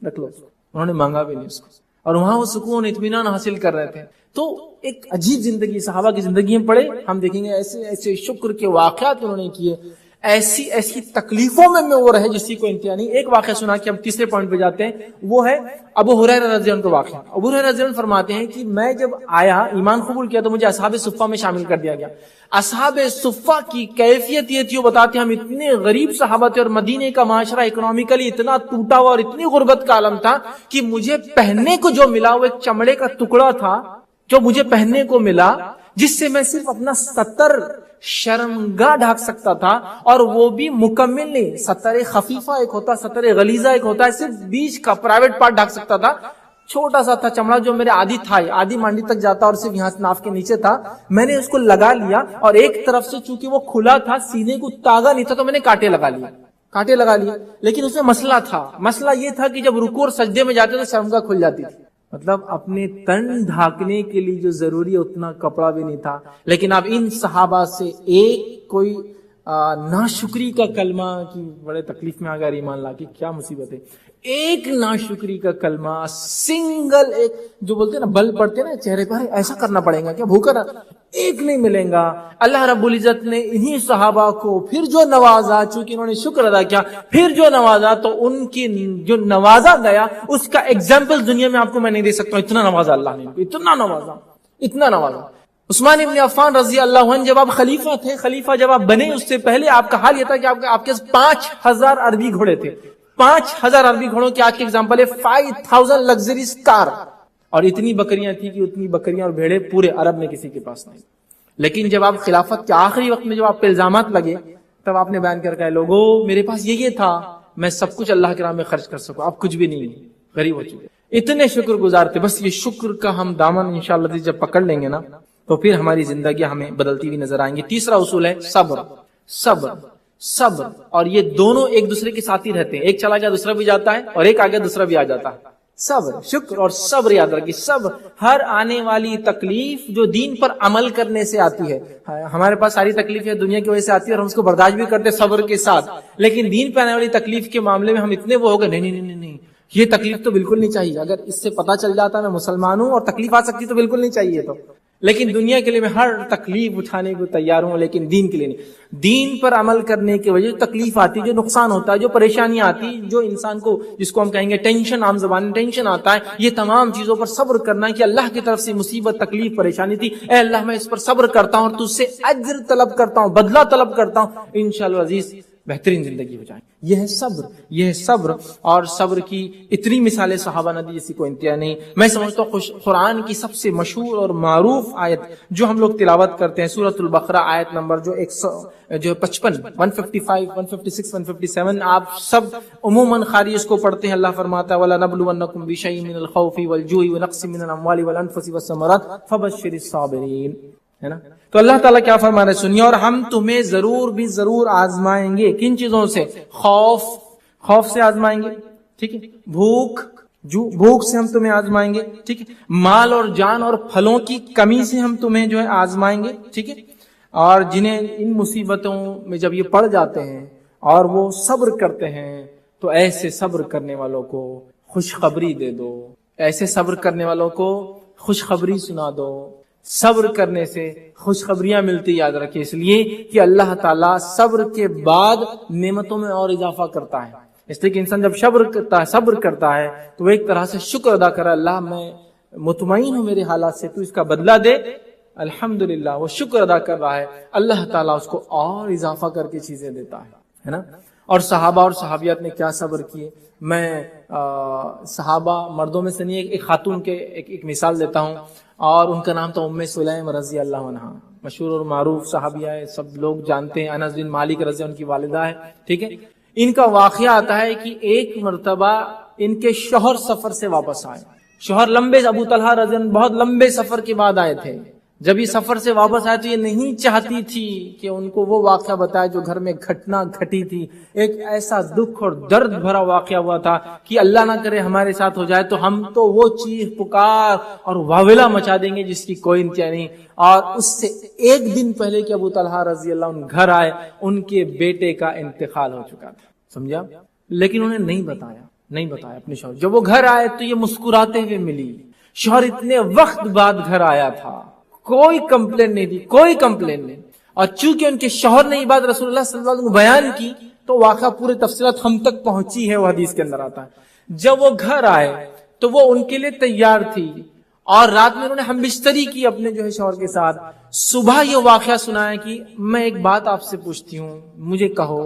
رکھ لو. انہوں نے مانگا بھی نہیں اس کو, اور وہاں وہ سکون اطمینان حاصل کر رہے تھے. تو ایک عجیب زندگی صحابہ کی زندگی میں پڑے, ہم دیکھیں گے ایسے ایسے شکر کے واقعات انہوں نے کیے, ایسی ایسی تکلیفوں میں وہ رہے جس کی کوئی انتہا نہیں. ایک واقعہ سنا کہ ہم تیسرے پوائنٹ پہ جاتے ہیں, وہ ہے ابو ہریرہ رضی اللہ عنہ کا واقعہ. ابو ہریرہ رضی اللہ عنہ فرماتے ہیں کہ میں جب آیا ایمان قبول کیا تو مجھے اصحاب صفہ میں شامل کر دیا گیا. اصحاب صفہ کی کیفیت یہ تھی, وہ بتاتے ہیں ہم اتنے غریب صحابہ تھے اور مدینے کا معاشرہ اکنومیکلی اتنا ٹوٹا ہوا اور اتنی غربت کا عالم تھا کہ مجھے پہننے کو جو ملا وہ ایک چمڑے کا ٹکڑا تھا جو مجھے پہننے کو ملا, جس سے میں صرف اپنا ستر شرمگاہ ڈھانک سکتا تھا, اور وہ بھی مکمل نہیں. ستر خفیفہ ایک ہوتا, ستر غلیظہ ایک ہوتا ہے, صرف بیچ کا پرائیویٹ پارٹ ڈھانک سکتا تھا. چھوٹا سا تھا چمڑا جو میرے آدھی تھا, آدھی مانڈی تک جاتا اور صرف یہاں سے ناف کے نیچے تھا. میں نے اس کو لگا لیا اور ایک طرف سے چونکہ وہ کھلا تھا, سینے کو تاغا نہیں تھا, تو میں نے کانٹے لگا لیا. لیکن اس میں مسئلہ تھا. مسئلہ یہ تھا کہ جب رکوع اور سجدے میں جاتے تو شرمگاہ کھل جاتی تھی. مطلب اپنے تن ڈھانکنے کے لیے جو ضروری ہے اتنا کپڑا بھی نہیں تھا. لیکن اب ان صحابہ سے ایک کوئی ناشکری کا کلمہ, کی بڑے تکلیف میں آ گیا ایمان لا کے, کیا مصیبت ہے. ایک ناشکری کا کلمہ, سنگل ایک جو بولتے ہیں نا بل پڑتے نا چہرے پر, ایسا کرنا پڑے گا کیا, بھوکا ایک نہیں ملیں گا. اللہ رب العزت نے انہی صحابہ کو پھر جو نوازا, چونکہ انہوں نے شکر ادا کیا, پھر جو نوازا تو ان کی جو نوازا گیا اس کا ایگزامپل دنیا میں آپ کو میں نہیں دے سکتا. اتنا نوازا اللہ نے, اتنا نوازا. عثمان ابن عفان رضی اللہ عنہ جب آپ خلیفہ تھے, خلیفہ جب آپ بنے اس سے پہلے آپ کا حال یہ تھا کہ آپ کے 5,000 عربی گھوڑے تھے. 5,000 عربی گھوڑوں کی آج کے ایگزامپل ہے 5,000 لگژریز کار, اور اتنی بکریاں تھی کہ اتنی بکریاں اور بھیڑے پورے عرب میں کسی کے پاس نہیں. لیکن جب آپ خلافت کے آخری وقت میں جب آپ پہ الزامات لگے, تب آپ نے بیان کر کہا لوگوں میرے پاس یہ تھا, میں سب کچھ اللہ کے راہ میں خرچ کر سکوں, آپ کچھ بھی نہیں, غریب ہو چکے. اتنے شکر گزار تھے. بس یہ شکر کا ہم دامن انشاءاللہ جب پکڑ لیں گے نا تو پھر ہماری زندگی ہمیں بدلتی ہوئی نظر آئیں گی. تیسرا اصول ہے صبر, اور یہ دونوں ایک دوسرے کے ساتھ ہی رہتے ہیں. ایک چلا گیا دوسرا بھی جاتا ہے, اور ایک آگے دوسرا بھی آ جاتا ہے. صبر, شکر اور صبر یاد رکھیے. صبر, ہر آنے والی تکلیف جو دین پر عمل کرنے سے آتی ہے, ہمارے پاس ساری تکلیفیں دنیا کی وجہ سے آتی ہے اور ہم اس کو برداشت بھی کرتے صبر کے ساتھ, لیکن دین پہ آنے والی تکلیف کے معاملے میں ہم اتنے وہ ہو گئے نہیں, یہ تکلیف تو بالکل نہیں چاہیے. اگر اس سے پتا چل جاتا میں مسلمان ہوں اور تکلیف آ سکتی تو بالکل نہیں چاہیے. تو لیکن دنیا کے لیے میں ہر تکلیف اٹھانے کو تیار ہوں, لیکن دین کے لیے نہیں. دین پر عمل کرنے کی وجہ سے تکلیف آتی, جو نقصان ہوتا ہے, جو پریشانیاں آتی, جو انسان کو جس کو ہم کہیں گے ٹینشن, عام زبان میں ٹینشن آتا ہے, یہ تمام چیزوں پر صبر کرنا کہ اللہ کی طرف سے مصیبت, تکلیف, پریشانی تھی, اے اللہ میں اس پر صبر کرتا ہوں اور تجھ سے اجر طلب کرتا ہوں, بدلہ طلب کرتا ہوں. انشاءاللہ عزیز بہترین زندگی ہو جائے. یہ ہے صبر، یہ ہے صبر. اور صبر کی اتنی مثالیں صحابہ نے دی جیسی کوئی انتہا نہیں. میں سمجھتا ہوں قرآن کی سب سے مشہور اور معروف آیت جو ہم لوگ تلاوت کرتے ہیں سورۃ البقرہ آیت نمبر جو 55 155 156 157 آپ سب عموماً قاری اس کو پڑھتے ہیں. اللہ فرماتا ہے وَلَنَبْلُوَنَّكُمْ بِشَيْءٍ مِّنَ الْخَوْفِ وَالْجُوعِ وَنَقْصٍ مِّنَ الْأَمْوَالِ وَالْأَنفُسِ وَالثَّمَرَاتِ فَبَشِّرِ الصَّابِرِينَ. ہے نا. تو اللہ تعالیٰ کیا فرما رہے سنیے، اور ہم تمہیں ضرور بھی ضرور آزمائیں گے. کن چیزوں سے؟ خوف سے آزمائیں گے، ٹھیک ہے، بھوک سے ہم تمہیں آزمائیں گے، ٹھیک ہے، مال اور جان اور پھلوں کی کمی سے ہم تمہیں جو ہے آزمائیں گے، ٹھیک ہے. اور جنہیں ان مصیبتوں میں جب یہ پڑ جاتے ہیں اور وہ صبر کرتے ہیں تو ایسے صبر کرنے والوں کو خوشخبری دے دو، ایسے صبر کرنے والوں کو خوشخبری سنا دو. صبر کرنے سے خوشخبریاں ملتی، یاد رکھیں، اس لیے کہ اللہ تعالیٰ صبر کے بعد نعمتوں میں اور اضافہ کرتا ہے. اس لیے کہ انسان جب صبر کرتا ہے تو وہ ایک طرح سے شکر ادا کرے، اللہ میں مطمئن ہوں میرے حالات سے، تو اس کا بدلہ دے. الحمدللہ وہ شکر ادا کر رہا ہے، اللہ تعالیٰ اس کو اور اضافہ کر کے چیزیں دیتا ہے نا. اور صحابہ اور صحابیات نے کیا صبر کیے. میں صحابہ مردوں میں سے نہیں، ایک خاتون کے ایک مثال دیتا ہوں، اور ان کا نام تھا ام سلیم رضی اللہ عنہا. مشہور اور معروف صحابیہ ہے، سب لوگ جانتے ہیں. انس بن مالک رضی اللہ عنہ ان کی والدہ ہے، ٹھیک ہے. ان کا واقعہ آتا ہے کہ ایک مرتبہ ان کے شوہر سفر سے واپس آئے. شوہر ابو طلحہ رضی اللہ عنہ بہت لمبے سفر کے بعد آئے تھے. جب یہ سفر سے واپس آئے تو یہ نہیں چاہتی تھی کہ ان کو وہ واقعہ بتائے جو گھر میں گھٹنا گھٹی تھی. ایک ایسا دکھ اور درد بھرا واقعہ ہوا تھا کہ اللہ نہ کرے ہمارے ساتھ ہو جائے تو ہم تو وہ چیخ پکار اور واویلا مچا دیں گے جس کی کوئی انتہا نہیں. اور اس سے ایک دن پہلے کہ ابو طلحہ رضی اللہ عنہ گھر آئے، ان کے بیٹے کا انتقال ہو چکا تھا. سمجھا؟ لیکن انہیں نہیں بتایا اپنے شوہر. جب وہ گھر آئے تو یہ مسکراتے ہوئے ملی. شوہر اتنے وقت بعد گھر آیا تھا، کوئی کمپلین نہیں دی. اور چونکہ ان کے شوہر نے یہ بات رسول اللہ صلی اللہ علیہ وسلم کو بیان کی تو واقعہ پورے تفصیلات ہم تک پہنچی ہے، وہ حدیث کے اندر آتا ہے. جب وہ گھر آئے تو وہ ان کے لیے تیار تھی، اور رات میں انہوں نے ہم بستری کی اپنے جو ہے شوہر کے ساتھ. صبح یہ واقعہ سنایا کہ میں ایک بات آپ سے پوچھتی ہوں، مجھے کہو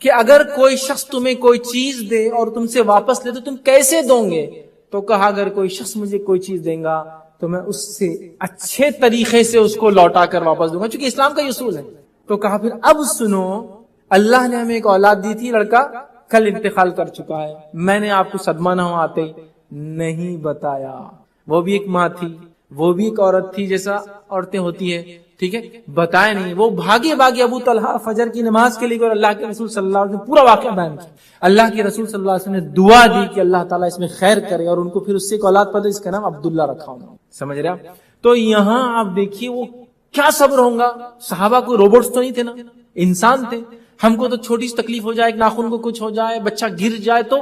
کہ اگر کوئی شخص تمہیں کوئی چیز دے اور تم سے واپس لے تو تم کیسے دو گے؟ تو کہا اگر کوئی شخص مجھے کوئی چیز دے گا تو میں اس سے اچھے طریقے سے اس کو لوٹا کر واپس دوں گا، چونکہ اسلام کا یہ اصول ہے. تو کہا پھر اب سنو، اللہ نے ہمیں ایک اولاد دی تھی، لڑکا کل انتقال کر چکا ہے، میں نے آپ کو صدمہ نہ ہو آتے نہیں بتایا. وہ بھی ایک ماں تھی، وہ بھی ایک عورت تھی جیسا عورتیں ہوتی ہیں، ٹھیک ہے، بتایا نہیں. وہ بھاگے ابو طلحہ فجر کی نماز کے لیے اور اللہ کے رسول صلی اللہ علیہ وسلم پورا واقعہ بیان کیا. اللہ کے رسول صلی اللہ علیہ وسلم نے دعا دی کہ اللہ تعالیٰ اس میں خیر کرے، اور ان کو پھر اس سے ایک اولاد پیدا، اس کا نام عبداللہ رکھا ہوں. سمجھ رہے آپ؟ تو یہاں آپ دیکھیے وہ کیا صبر ہوگا. صحابہ کوئی روبوٹس تو نہیں تھے نا، انسان تھے. ہم کو تو چھوٹی سی تکلیف ہو جائے، ایک ناخن کو کچھ ہو جائے، بچہ گر جائے، تو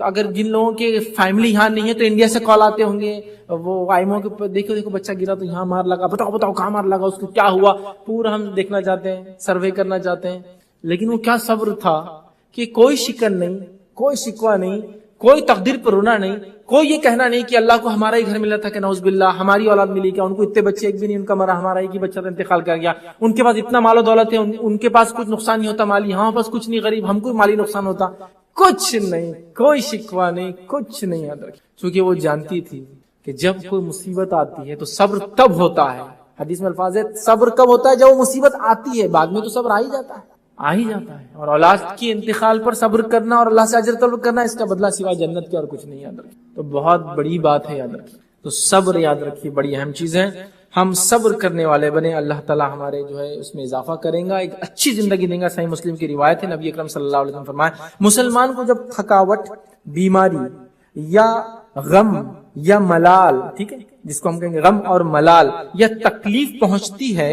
اگر جن لوگوں کے فیملی یہاں نہیں ہے تو انڈیا سے کال آتے ہوں گے، وہ آئیمو کے دیکھو بچہ گرا تو یہاں مار لگا، بتاؤ کہاں مار لگا، اس کو کیا ہوا، پورا ہم دیکھنا چاہتے ہیں، سروے کرنا چاہتے ہیں. لیکن وہ کیا صبر تھا کہ کوئی شکن نہیں، کوئی شکوہ نہیں، کوئی تقدیر پر رونا نہیں، کوئی یہ کہنا نہیں کہ اللہ کو ہمارا ہی گھر ملا تھا کہ نعوذ باللہ ہماری اولاد ملی کیا، ان کو اتنے بچے ایک بھی نہیں ان کا مرا، ہمارا ایک ہی بچہ تو انتقال کر گیا. ان کے پاس اتنا مال و دولت ہے، ان کے پاس کچھ نقصان نہیں ہوتا مالی، ہمارے پاس کچھ نہیں، غریب ہم کو مالی نقصان ہوتا. کچھ نہیں، کوئی شکوہ نہیں، کچھ نہیں. یاد رکھیں، چونکہ وہ جانتی تھی کہ جب کوئی مصیبت آتی ہے تو صبر تب ہوتا ہے. حدیث میں الفاظ ہے صبر کب ہوتا ہے؟ جب وہ مصیبت آتی ہے، بعد میں تو صبر آ ہی جاتا ہے. اور اولاد کی انتقال پر صبر کرنا اور اللہ سے اجر طلب کرنا، اس کا بدلہ سوائے جنت کے اور کچھ نہیں. یاد رکھیں، تو بہت بڑی بات ہے. یاد رکھیں، تو صبر یاد رکھیے بڑی اہم چیز ہے. ہم صبر کرنے والے بنے، اللہ تعالیٰ ہمارے جو ہے اس میں اضافہ کریں گا، ایک اچھی زندگی دیں گا. صحیح مسلم کی روایت ہے، نبی اکرم صلی اللہ علیہ وسلم فرمائے مسلمان کو جب تھکاوٹ، بیماری یا غم یا ملال، ٹھیک ہے، جس کو ہم کہیں گے غم اور ملال یا تکلیف پہنچتی ہے،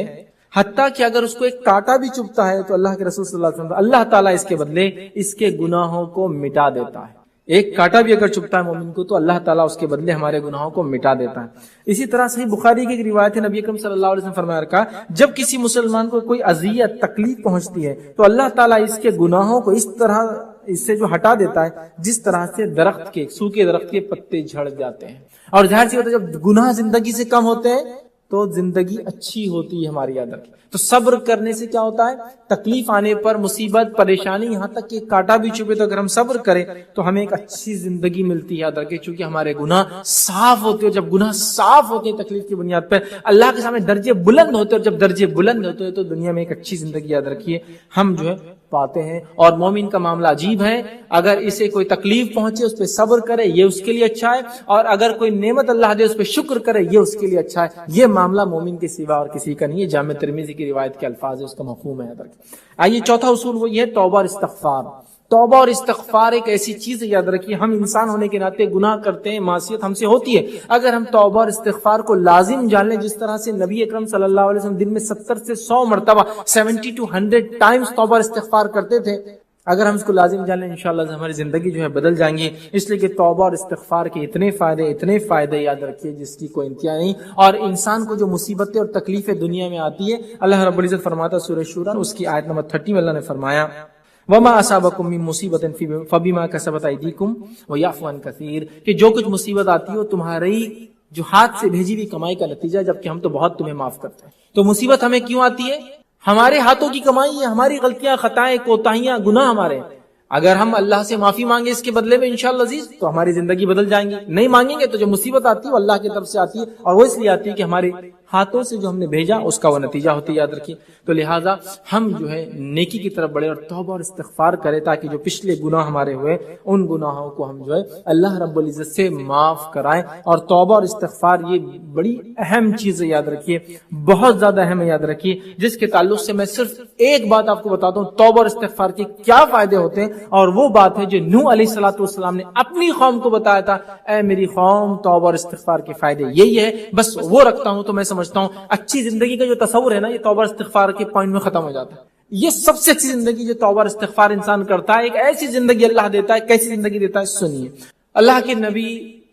حتیٰ کہ اگر اس کو ایک کانٹا بھی چبھتا ہے تو اللہ کے رسول صلی اللہ علیہ وسلم اللہ تعالیٰ اس کے بدلے اس کے گناہوں کو مٹا دیتا ہے. ایک کانٹا بھی اگر چبھتا ہے مومن کو تو اللہ تعالیٰ اس کے بدلے ہمارے گناہوں کو مٹا دیتا ہے. اسی طرح صحیح بخاری کی ایک روایت ہے، نبی اکرم صلی اللہ علیہ وسلم فرمایا رکھا جب کسی مسلمان کو کوئی اذیت، تکلیف پہنچتی ہے تو اللہ تعالیٰ اس کے گناہوں کو اس طرح اس سے جو ہٹا دیتا ہے جس طرح سے درخت کے، سوکھے درخت کے پتے جھڑ جاتے ہیں. اور ظاہر سی بات ہے جب گناہ زندگی سے کم ہوتے ہیں تو زندگی اچھی ہوتی ہے ہماری، یاد رکھیں۔ تو صبر کرنے سے کیا ہوتا ہے، تکلیف آنے پر، مصیبت، پریشانی، یہاں تک کہ کانٹا بھی چبھے تو اگر ہم صبر کریں تو ہمیں ایک اچھی زندگی ملتی ہے، یاد رکھیں، چونکہ ہمارے گناہ صاف ہوتے ہیں، جب گناہ صاف ہوتے ہیں تکلیف کی بنیاد پر، اللہ کے سامنے درجے بلند ہوتے ہیں، اور جب درجے بلند ہوتے ہیں تو دنیا میں ایک اچھی زندگی، یاد رکھیے، ہم جو ہے پاتے ہیں۔ اور مومن کا معاملہ عجیب ہے، اگر اسے کوئی تکلیف پہنچے اس پہ صبر کرے یہ اس کے لیے اچھا ہے، اور اگر کوئی نعمت اللہ دے اس پہ شکر کرے یہ اس کے لیے اچھا ہے۔ یہ معاملہ مومن کے سوا اور کسی کا نہیں ہے، جامع ترمذی کی روایت کے الفاظ ہے، اس کا مفہوم ہے، یاد رکھیں۔ آئیے چوتھا اصول وہ یہ ہے توبہ اور استغفار۔ توبہ اور استغفار ایک ایسی چیز ہے، یاد رکھیے، ہم انسان ہونے کے ناطے گناہ کرتے ہیں، معصیت ہم سے ہوتی ہے، اگر ہم توبہ اور استغفار کو لازم جان لیں، جس طرح سے نبی اکرم صلی اللہ علیہ وسلم دن میں 70 سے 100 مرتبہ 70 to 100 ٹائمز توبہ اور استغفار کرتے تھے، اگر ہم اس کو لازم جان لیں انشاءاللہ ہماری زندگی جو ہے بدل جائیں گی۔ اس لیے کہ توبہ اور استغفار کے اتنے فائدے یاد رکھیے جس کی کوئی انتہا نہیں، اور انسان کو جو مصیبتیں اور تکلیفیں دنیا میں آتی ہے، اللہ رب العزت فرماتا سورہ شورى اس کی آیت نمبر 30 میں اللہ نے فرمایا وَمَا أَصَابَكُم مِّن مُّصِيبَةٍ فَبِمَا كَسَبَتْ أَيْدِيكُمْ وَيَعْفُو عَن كَثِيرٍ، کہ جو کچھ مصیبت آتی ہے وہ تمہاری جو ہاتھ سے بھیجی ہوئی کمائی کا نتیجہ ہے، جبکہ ہم تو بہت تمہیں معاف کرتے ہیں۔ تو مصیبت ہمیں کیوں آتی ہے؟ ہمارے ہاتھوں کی کمائی ہے، ہماری غلطیاں، خطائیں، کوتاہیاں، گناہ ہمارے۔ اگر ہم اللہ سے معافی مانگے اس کے بدلے میں انشاءاللہ عزیز تو ہماری زندگی بدل جائیں گی، نہیں مانگیں گے تو جو مصیبت آتی ہے وہ اللہ کی طرف سے آتی ہے، اور وہ اس لیے آتی ہے کہ ہمارے ہاتھوں سے جو ہم نے بھیجا اس کا وہ نتیجہ ہوتی ہے، یاد رکھیے۔ تو لہٰذا ہم جو ہے نیکی کی طرف بڑھے اور توبہ اور استغفار کرے، تاکہ جو پچھلے گناہ ہمارے ہوئے ان گناہوں کو ہم جو ہے اللہ رب العزت سے معاف کرائیں۔ اور توبہ اور استغفار یہ بڑی اہم چیز ہے، یاد رکھیے، بہت زیادہ اہم ہے، یاد رکھیے، جس کے تعلق سے میں صرف ایک بات آپ کو بتاتا ہوں، توبہ اور استغفار کے کیا فائدے ہوتے ہیں، اور وہ بات ہے جو نوح علیہ الصلوۃ والسلام نے اپنی قوم کو بتایا تھا، اے میری قوم توبہ اور استغفار کے فائدے یہی ہے، بس وہ رکھتا ہوں تو میں سمجھتا ہوں اچھی زندگی کا جو تصور ہے نا یہ توبہ اور استغفار کے پوائنٹ میں ختم ہو جاتا ہے۔ یہ سب سے اچھی زندگی جو توبہ اور استغفار انسان کرتا ہے، ایک ایسی زندگی اللہ دیتا ہے، کیسی زندگی دیتا ہے سنیے۔ اللہ کے نبی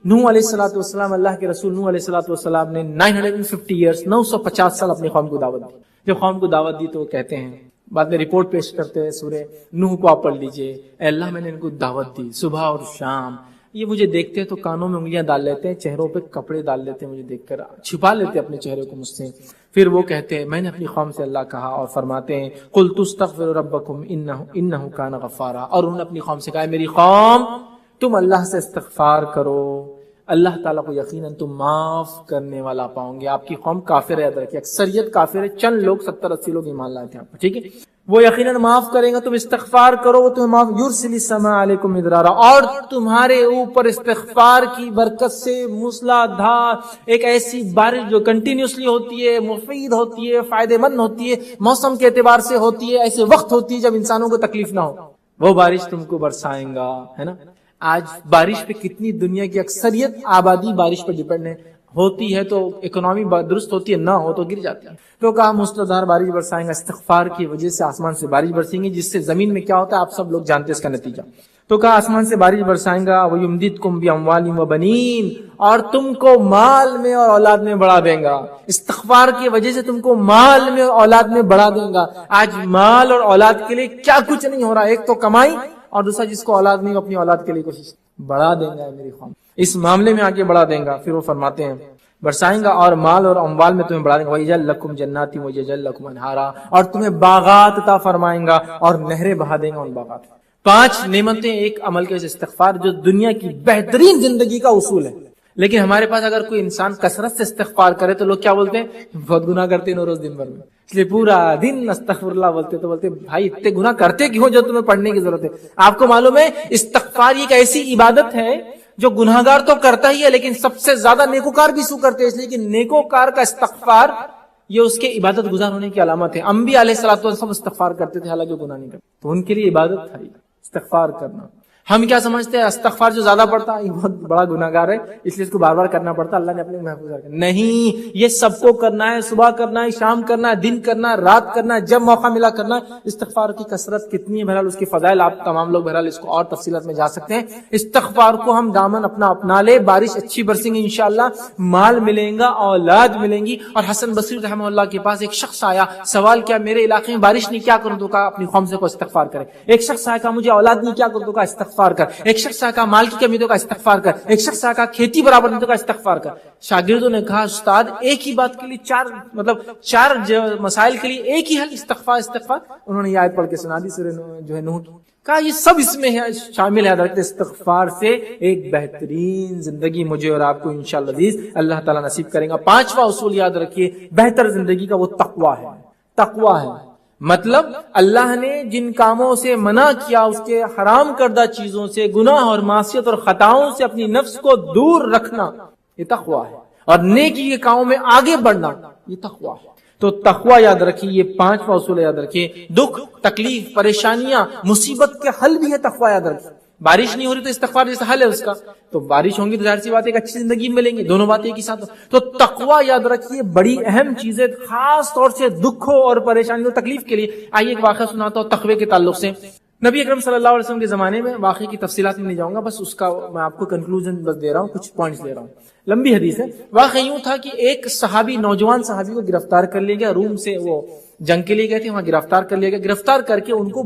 نوح علیہ الصلوۃ والسلام، اللہ کے رسول نوح علیہ الصلوۃ والسلام نے 950 ایئرس 950 سال اپنی قوم کو دعوت دی۔ جب قوم کو دعوت دی تو وہ کہتے ہیں، بعد میں رپورٹ پیش کرتے ہیں، سورہ نوح کو آپ پڑھ لیجئے، اے اللہ میں نے ان کو دعوت دی صبح اور شام، یہ مجھے دیکھتے ہیں تو کانوں میں انگلیاں ڈال لیتے ہیں، چہروں پہ کپڑے ڈال لیتے ہیں، مجھے دیکھ کر چھپا لیتے ہیں اپنے چہرے کو مجھ سے۔ پھر وہ کہتے ہیں، میں نے اپنی قوم سے اللہ کہا، اور فرماتے ہیں قُلْتُ اسْتَغْفِرُوا رَبَّكُمْ إِنَّهُ كَانَ غَفَّارًا، اور انہوں نے اپنی قوم سے کہا، میری قوم تم اللہ سے استغفار کرو، اللہ تعالیٰ کو یقیناً تم معاف کرنے والا پاؤں گے۔ آپ کی قوم کافر ہے، یاد رکھیے، اکثریت کافر ہے، چند لوگ 70-80 لوگ ایمان لائے تھے آپ پر، ٹھیک ہے، وہ یقیناً معاف کریں گا، تم استغفار کرو وہ تمہیں معاف، یرسل السماء علیکم مدرارا، اور تمہارے اوپر استغفار کی برکت سے موسلا دھار ایک ایسی بارش جو کنٹینیوسلی ہوتی ہے، مفید ہوتی ہے، فائدہ مند ہوتی ہے، موسم کے اعتبار سے ہوتی ہے، ایسے وقت ہوتی ہے جب انسانوں کو تکلیف نہ ہو، وہ بارش تم کو برسائیں گا، ہے نا۔ آج بارش پہ کتنی دنیا کی اکثریت آبادی بارش پہ ڈیپینڈ ہے، ہوتی ہے تو اکنامی درست ہوتی ہے، نہ ہو تو گر جاتی ہے۔ تو کہا موسلادھار بارش برسائیں گا، استغفار کی وجہ سے آسمان سے بارش برسیں گی، جس سے زمین میں کیا ہوتا ہے آپ سب لوگ جانتے ہیں اس کا نتیجہ۔ تو کہا آسمان سے بارش برسائیں گا، وَيُمْدِدْكُمْ بِأَمْوَالٍ وَبَنِينَ، اور تم کو مال میں اور اولاد میں بڑھا دیں گا، استغفار کی وجہ سے تم کو مال میں اور اولاد میں بڑھا دیں گا۔ آج مال اور اولاد کے لیے کیا کچھ نہیں ہو رہا، ایک تو کمائی، اور دوسرا جس کو اولاد نہیں اپنی اولاد کے لیے کوشش بڑھا دیں گا، میری قوم اس معاملے میں آگے بڑھا دیں گا۔ پھر وہ فرماتے ہیں برسائیں گا اور مال اور اموال میں تمہیں بڑھا دیں گا، وَيَجْعَلْ لَكُمْ جَنَّاتٍ وَيَجْعَلْ لَكُمْ أَنْهَارًا، اور تمہیں باغات عطا فرمائیں گا اور نہریں بہا دیں گا ان باغات۔ 5 نعمتیں ایک عمل کے استغفار، جو دنیا کی بہترین زندگی کا اصول ہے۔ لیکن ہمارے پاس اگر کوئی انسان کثرت سے استغفار کرے تو لوگ کیا بولتے ہیں، بہت گناہ کرتے ہیں روز دن بھر میں، اس لیے پورا دن استغفر اللہ بولتے، تو بولتے بھائی اتنے گناہ کرتے کیوں جو تمہیں پڑھنے کی ضرورت ہے۔ آپ کو معلوم ہے استغفار ایک ایسی عبادت ہے جو گناہگار تو کرتا ہی ہے، لیکن سب سے زیادہ نیکوکار بھی سو کرتے ہیں، اس لیے کہ نیکوکار کا استغفار یہ اس کے عبادت گزار ہونے کی علامت ہے۔ انبیاء علیہ الصلوۃ والسلام استغفار کرتے تھے حالانکہ گناہ نہیں کرتے، تو ان کے لیے عبادت تھا استغفار کرنا۔ ہم کیا سمجھتے ہیں استغفار جو زیادہ پڑتا ہے یہ بہت بڑا گناہگار ہے، اس لیے اس کو بار بار کرنا پڑتا ہے، اللہ نے اپنے محفوظ رکھا۔ نہیں، یہ سب کو کرنا ہے، صبح کرنا ہے، شام کرنا ہے، دن کرنا ہے، رات کرنا ہے، جب موقع ملا کرنا ہے۔ استغفار کی کثرت کتنی ہے، بہرحال اس کے فضائل آپ تمام لوگ بہرحال اس کو اور تفصیلات میں جا سکتے ہیں۔ استغفار کو ہم دامن اپنا لے، بارش اچھی برسیں گی انشاءاللہ، مال ملیں گا، اولاد ملیں گی۔ اور حسن بصری رحمہ اللہ کے پاس ایک شخص آیا، سوال کیا میرے علاقے میں بارش نہیں، کیا کروں؟ تو کہا اپنی قوم سے کو استغفار کرے۔ ایک شخص آیا، کہا مجھے اولاد نہیں، کیا کروں؟ تو کہا استغفار استغفار کر. ایک شخص آ کہا مال کی کمی تو کا استغفار کر. ایک شخص آ کہا کھیتی برابر نہیں تو کا استغفار کر. شاگردوں نے کہا استاد ایک ہی بات کے لیے چار مسائل کے لیے ایک ہی حل استغفار. انہوں نے یہ آیت پڑھ کے سنا دی سورہ جو ہے نوح کی. کہا یہ سب اس میں ہے شامل ہے. حضرت استغفار سے ایک بہترین زندگی مجھے اور آپ کو انشاءاللہ عزیز اللہ تعالیٰ نصیب کریں گا. پانچواں اصول یاد رکھیے بہتر زندگی کا وہ تقویٰ ہے. تقویٰ ہے مطلب اللہ نے جن کاموں سے منع کیا اس کے حرام کردہ چیزوں سے گناہ اور معصیت اور خطاؤں سے اپنی نفس کو دور رکھنا یہ تقویٰ ہے. اور نیکی کے کاموں میں آگے بڑھنا یہ تقویٰ ہے. تو تقویٰ یاد رکھیے. یہ پانچواں اصول یاد رکھیے. دکھ تکلیف پریشانیاں مصیبت کے حل بھی ہے تقویٰ یاد رکھیے. بارش نہیں ہو رہی تو استغفار جیسا حل ہے اس کا. تو بارش ہوں گی تو ظاہر سی بات ہے ایک اچھی زندگی ملیں گے. دونوں باتیں ایک ہی ساتھ. تو تقویٰ یاد رکھیے بڑی اہم چیز ہے خاص طور سے دکھوں اور پریشانیوں تکلیف کے لیے. آئیے ایک واقعہ سناتا ہوں تقوی کے تعلق سے. نبی اکرم صلی اللہ علیہ وسلم کے زمانے میں واقعے کی تفصیلات میں نہیں جاؤں گا, بس اس کا میں آپ کو کنکلوژن بس دے رہا ہوں, کچھ پوائنٹس دے رہا ہوں. لمبی حدیث ہے. واقعہ یوں تھا کہ ایک صحابی نوجوان صحابی کو گرفتار کر لیا گیا. روم سے وہ جنگ کے لیے گئے تھے, وہاں گرفتار کر لیا گیا. گرفتار کر کے ان کو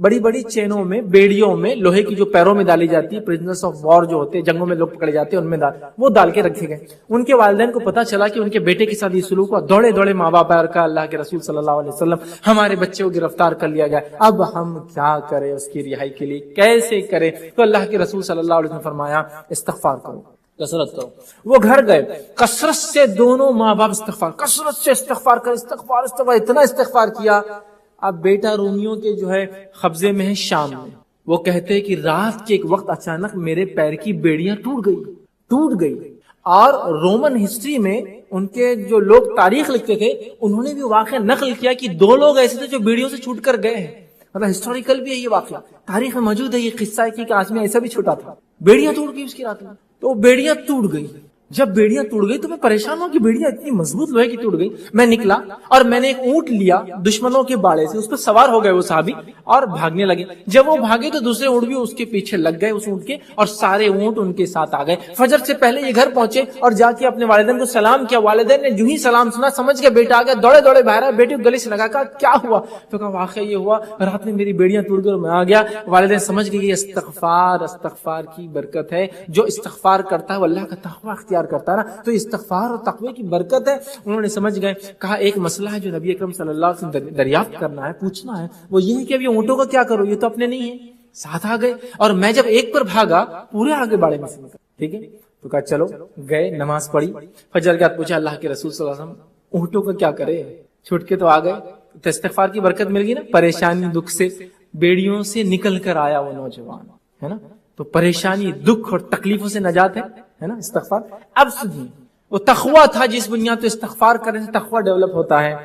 بڑی بڑی چینوں میں بیڑیوں میں لوہے کی جو پیروں میں ڈالی جاتی ہے پرزنرز آف وار جو ہوتے ہیں جنگوں میں لوگ پکڑے جاتے ہیں ان میں وہ ڈال کے رکھے گئے. ان کے والدین کو پتا چلا کہ ان کے بیٹے کے ساتھ یہ سلوک ہوا. دوڑے دوڑے ماں باپ آئے اور کہا اللہ کے رسول صلی اللہ علیہ وسلم ہمارے بچے کو گرفتار کر لیا گیا, اب ہم کیا کریں اس کی رہائی کے لیے, کیسے کریں؟ تو اللہ کے رسول صلی اللہ علیہ وسلم نے فرمایا استغفار کرو, کثرت کرو. وہ گھر گئے, کثرت سے دونوں ماں باپ استغفار, کثرت سے استغفار کر استغفار اتنا استغفار کیا. اب بیٹا رومیوں کے جو ہے قبضے میں ہے شام میں. وہ کہتے ہیں کہ رات کے ایک وقت اچانک میرے پیر کی بیڑیاں ٹوٹ گئی. اور رومن ہسٹری میں ان کے جو لوگ تاریخ لکھتے تھے انہوں نے بھی واقعہ نقل کیا کہ 2 لوگ ایسے تھے جو بیڑیوں سے چھوٹ کر گئے ہیں. مطلب ہسٹوریکل بھی ہے یہ واقعہ, تاریخ میں موجود ہے یہ قصہ ہے کہ آدمی ایسا بھی چھوٹا تھا, بیڑیاں ٹوٹ گئی اس کی رات میں. تو بیڑیاں ٹوٹ گئی. جب بیڑیاں ٹوٹ گئی تو میں پریشان ہوں کہ بیڑیاں اتنی مضبوط لوہے کی ٹوٹ گئی. میں نکلا اور میں نے ایک اونٹ لیا دشمنوں کے باڑے سے, اس پر سوار ہو گئے وہ صحابی اور بھاگنے لگے. جب وہ بھاگے تو دوسرے اونٹ بھی اس کے پیچھے لگ گئے اس اونٹ کے, اور سارے اونٹ ان کے ساتھ آ گئے. فجر سے پہلے یہ گھر پہنچے اور جا کے اپنے والدین کو سلام کیا. والدین نے جو ہی سلام سنا سمجھ کے بیٹا آ گیا, دوڑے دوڑے باہر آئے, بیٹے کو گلے سے لگا, کہا کیا ہوا؟ تو کہا واقعہ یہ ہوا رات میں میری بیڑیاں ٹوٹ گئی اور میں آ گیا. والدین سمجھ گئے یہ استغفار کی برکت ہے. جو استغفار کرتا ہے وہ اللہ کا تقویٰ اختیار کرتا ہے نا, تو استغفار اور تقوی کی برکت ہے. انہوں نے سمجھ گئے. کہا ایک مسئلہ ہے جو نبی اکرم صلی اللہ علیہ وسلم دریافت کرنا ہے, پوچھنا ہے, وہ یہ ہے کہ اب یہ اونٹوں کا کیا کرو, یہ تو اپنے نہیں ہے. ساتھ آ گئے اور میں جب ایک پر بھاگا پورے آگے باڑے میں سے نکل. ٹھیک ہے, تو کہا چلو گئے, نماز پڑھی, فجر کے بعد پوچھا اللہ کے رسول صلی اللہ علیہ وسلم اونٹوں کا کیا کرے, چھوٹ کے تو آ گئے. تو استغفار کی برکت مل گئی نا. پریشانی دکھ سے بیڑیوں سے نکل کر آیا وہ نوجوان, ہے نا. تو پریشانی دکھ اور تکلیفوں سے نجات ہے نا استغفار. اب سنیے وہ تقویٰ تھا جس بنیاد پہ استغفار کرنے سے تقویٰ ڈیولپ ہوتا ہے.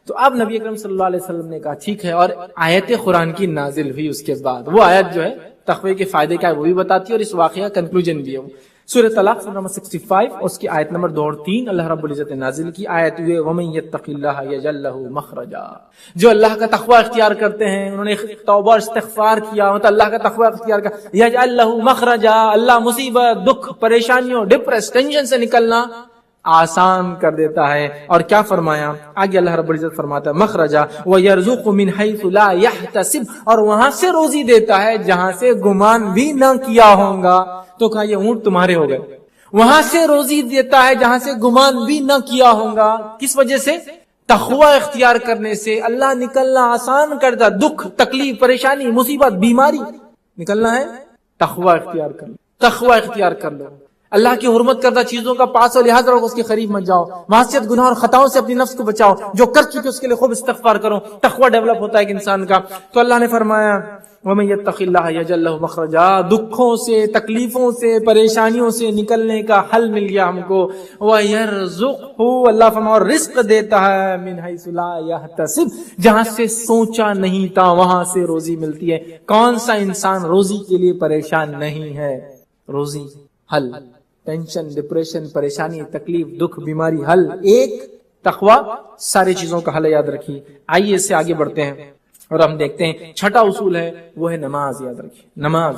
تو اب نبی اکرم صلی اللہ علیہ وسلم نے کہا ٹھیک ہے, اور آیت قرآن کی نازل ہوئی اس کے بعد. وہ آیت جو ہے تقوی کے فائدے کیا ہے وہ بھی بتاتی ہے, اور اس واقعہ کا کنکلوژن بھی ہے. سورہ طلاق سورہ نمبر 65 اس کی آیت نمبر 2 اور 3 اللہ رب العزت نے نازل کی. آیت ہوئے وَمَن يَتَّقِ اللَّهَ يَجْعَل لَّهُ مَخْرَجًا. جو اللہ کا تقوی اختیار کرتے ہیں, انہوں نے توبہ اور استغفار کیا, مطلب اللہ کا تقوی اختیار کیا, يَجْعَل لَّهُ مَخْرَجًا, اللہ مصیبت دکھ پریشانیوں ڈپریس ٹینشن سے نکلنا آسان کر دیتا ہے. اور کیا فرمایا آگے اللہ رب العزت فرماتا ہے مخرجا وَيَرْزُقُ مِنْ حَيْثُ لَا يَحْتَسِبُ, اور وہاں سے روزی دیتا ہے جہاں سے گمان بھی نہ کیا ہوگا. تو کہا یہ اونٹ تمہارے ہو گئے. وہاں سے روزی دیتا ہے جہاں سے گمان بھی نہ کیا ہوگا. کس وجہ سے؟ تقوی اختیار کرنے سے اللہ نکلنا آسان کرتا. دکھ تکلیف پریشانی مصیبت بیماری نکلنا ہے, تقوی اختیار کر لو, تقوی اختیار کر لو. اللہ کی حرمت کردہ چیزوں کا پاس و لحاظ رکھو, اس کے قریب مت جاؤ. معصیت گناہ اور خطاؤں سے اپنی نفس کو بچاؤ. جو کر چکے اس کے لیے خوب استغفار کرو. تقوی ڈیولپ ہوتا ہے ایک انسان کا. تو اللہ نے فرمایا وَمَن يَتَّقِ اللَّهَ يَجْعَل لَّهُ مَخْرَجًا, دکھوں سے تکلیفوں سے پریشانیوں سے نکلنے کا حل مل گیا ہم کو. وَيَرْزُقْهُ, اللہ فرمایا اور رزق دیتا ہے مِنْ حَيْثُ لَا يَحْتَسِبُ, جہاں سے سوچا نہیں تھا وہاں سے روزی ملتی ہے. کون سا انسان روزی کے لیے پریشان نہیں ہے؟ روزی حل, ٹینشن ڈپریشن پریشانی تکلیف دکھ بیماری حل, ایک تقوی ساری چیزوں کا حل. یاد رکھیے. آئیے اس سے آگے بڑھتے ہیں اور ہم دیکھتے ہیں چھٹا اصول ہے وہ ہے نماز. یاد رکھیے نماز.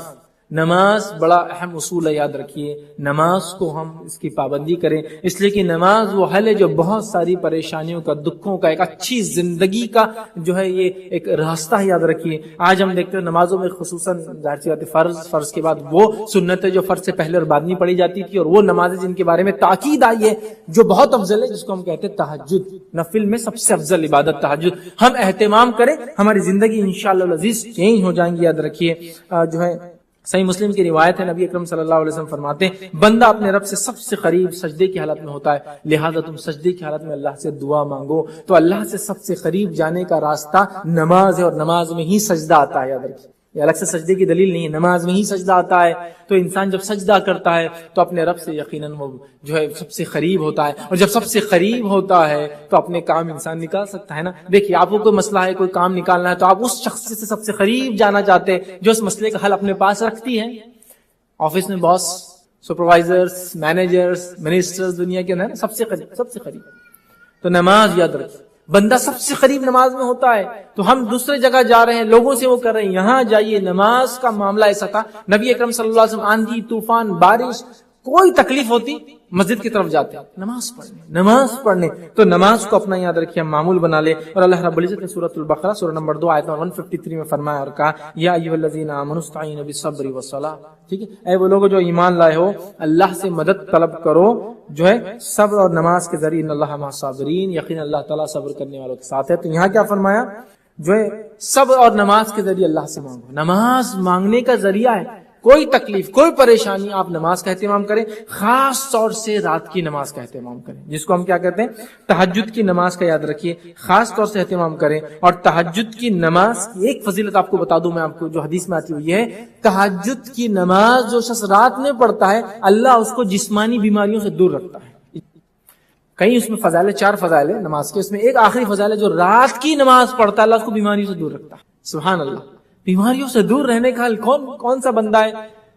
نماز بڑا اہم اصول ہے، یاد رکھیے نماز کو ہم اس کی پابندی کریں، اس لیے کہ نماز وہ حل ہے جو بہت ساری پریشانیوں کا، دکھوں کا، ایک اچھی زندگی کا جو ہے یہ ایک راستہ ہے، یاد رکھیے۔ آج ہم دیکھتے ہیں نمازوں میں خصوصاً ظاہر سی بات ہے فرض کے بعد وہ سنت ہے جو فرض سے پہلے اور بعد نہیں پڑھی جاتی تھی، اور وہ نمازیں جن کے بارے میں تاکید آئی ہے جو بہت افضل ہے، جس کو ہم کہتے ہیں تہجد، نفل میں سب سے افضل عبادت تہجد، ہم اہتمام کریں، ہماری زندگی انشاءاللہ العزیز چینج ہو جائیں گی۔ یاد رکھیے جو ہے صحیح مسلم کی روایت ہے، نبی اکرم صلی اللہ علیہ وسلم فرماتے ہیں بندہ اپنے رب سے سب سے قریب سجدے کی حالت میں ہوتا ہے، لہذا تم سجدے کی حالت میں اللہ سے دعا مانگو۔ تو اللہ سے سب سے قریب جانے کا راستہ نماز ہے، اور نماز میں ہی سجدہ آتا ہے، یاد رکھیے یہ الگ سے سجدے کی دلیل نہیں ہے، نماز میں ہی سجدہ آتا ہے۔ تو انسان جب سجدہ کرتا ہے تو اپنے رب سے یقیناً وہ جو ہے سب سے قریب ہوتا ہے، اور جب سب سے قریب ہوتا ہے تو اپنے کام انسان نکال سکتا ہے نا۔ دیکھیے آپ کو کوئی مسئلہ ہے، کوئی کام نکالنا ہے، تو آپ اس شخص سے سب سے قریب جانا چاہتے ہیں جو اس مسئلے کا حل اپنے پاس رکھتی ہے۔ آفس میں باس، سپروائزرز، مینیجرز، منسٹرز، دنیا کے اندر سب سے قریب۔ تو نماز یاد رکھیے بندہ سب سے قریب نماز میں ہوتا ہے۔ تو ہم دوسرے جگہ جا رہے ہیں، لوگوں سے وہ کر رہے ہیں، یہاں جائیے۔ نماز کا معاملہ ایسا تھا، نبی اکرم صلی اللہ علیہ وسلم آندھی طوفان بارش کوئی تکلیف ہوتی مسجد کی طرف جاتے ہیں نماز پڑھنے۔ تو نماز کو اپنا یاد رکھیے، معمول بنا لے۔ اور اللہ رب العزت نے سورۃ البقرہ سورہ نمبر 2 آیت 153 میں فرمایا اور کہا یا ایھا الذین آمنوا استعینوا بالصبر والصلاۃ، ٹھیک ہے اے وہ لوگ جو ایمان لائے ہو، اللہ سے مدد طلب کرو جو ہے صبر اور نماز کے ذریعے، ان اللہ مع الصابرین، یقینا اللہ تعالیٰ صبر کرنے والوں کے ساتھ ہے۔ تو یہاں کیا فرمایا، جو ہے صبر اور نماز کے ذریعے اللہ سے مانگو۔ نماز مانگنے کا ذریعہ ہے، کوئی تکلیف کوئی پریشانی آپ نماز کا اہتمام کریں، خاص طور سے رات کی نماز کا اہتمام کریں، جس کو ہم کیا کہتے ہیں تہجد کی نماز کا، یاد رکھیے خاص طور سے اہتمام کریں۔ اور تہجد کی نماز کی ایک فضیلت آپ کو بتا دوں میں، آپ کو جو حدیث میں آتی ہوئی ہے، تہجد کی نماز جو شخص رات میں پڑھتا ہے اللہ اس کو جسمانی بیماریوں سے دور رکھتا ہے۔ کہیں اس میں فضائل 4 فضائل ہے نماز کے، اس میں ایک آخری فضائل ہے، جو رات کی نماز پڑھتا ہے اللہ اس کو بیماریوں سے دور رکھتا ہے۔ سبحان اللہ، بیماریوں سے دور رہنے کا حل کون سا بندہ ہے،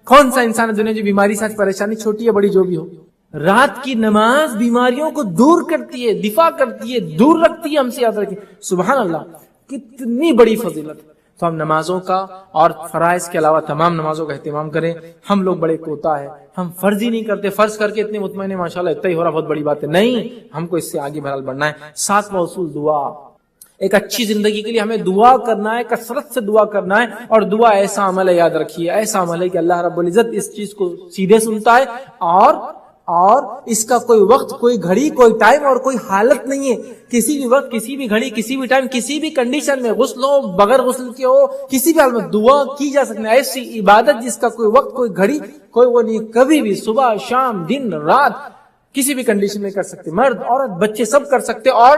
کون سا انسان ہے دنیا جو بیماری سے پریشانی چھوٹی ہے بڑی جو بھی ہو، رات کی نماز بیماریوں کو دور کرتی ہے، دفاع کرتی ہے، دور رکھتی ہے ہم سے، یاد رکھیے سبحان اللہ کتنی بڑی فضیلت ہے۔ تو ہم نمازوں کا اور فرائض کے علاوہ تمام نمازوں کا اہتمام کریں۔ ہم لوگ بڑے کوتا ہے، ہم فرض ہی نہیں کرتے، فرض کر کے اتنے مطمئن ہیں ماشاءاللہ اتنا ہی ہو رہا بہت بڑی بات ہے، نہیں، ہم کو اس سے آگے بہرحال بڑھنا ہے۔ 7واں اصول دعا، ایک اچھی زندگی کے لیے ہمیں دعا کرنا ہے، کثرت سے دعا کرنا ہے۔ اور دعا ایسا عمل ہے، یاد رکھیے ایسا عمل ہے کہ اللہ رب العزت اس چیز کو سیدھے سنتا ہے، اور اس کا کوئی وقت، کوئی گھڑی، کوئی ٹائم اور کوئی حالت نہیں ہے۔ کسی بھی وقت، کسی بھی گھڑی، کسی بھی ٹائم، کسی بھی کنڈیشن میں، غسل ہو بغیر غسل کے ہو، کسی بھی حال میں دعا کی جا سکتی ہے۔ ایسی عبادت جس کا کوئی وقت، کوئی گھڑی، کوئی وہ نہیں، کبھی بھی صبح شام دن رات کسی بھی کنڈیشن میں کر سکتے، مرد عورت بچے سب کر سکتے، اور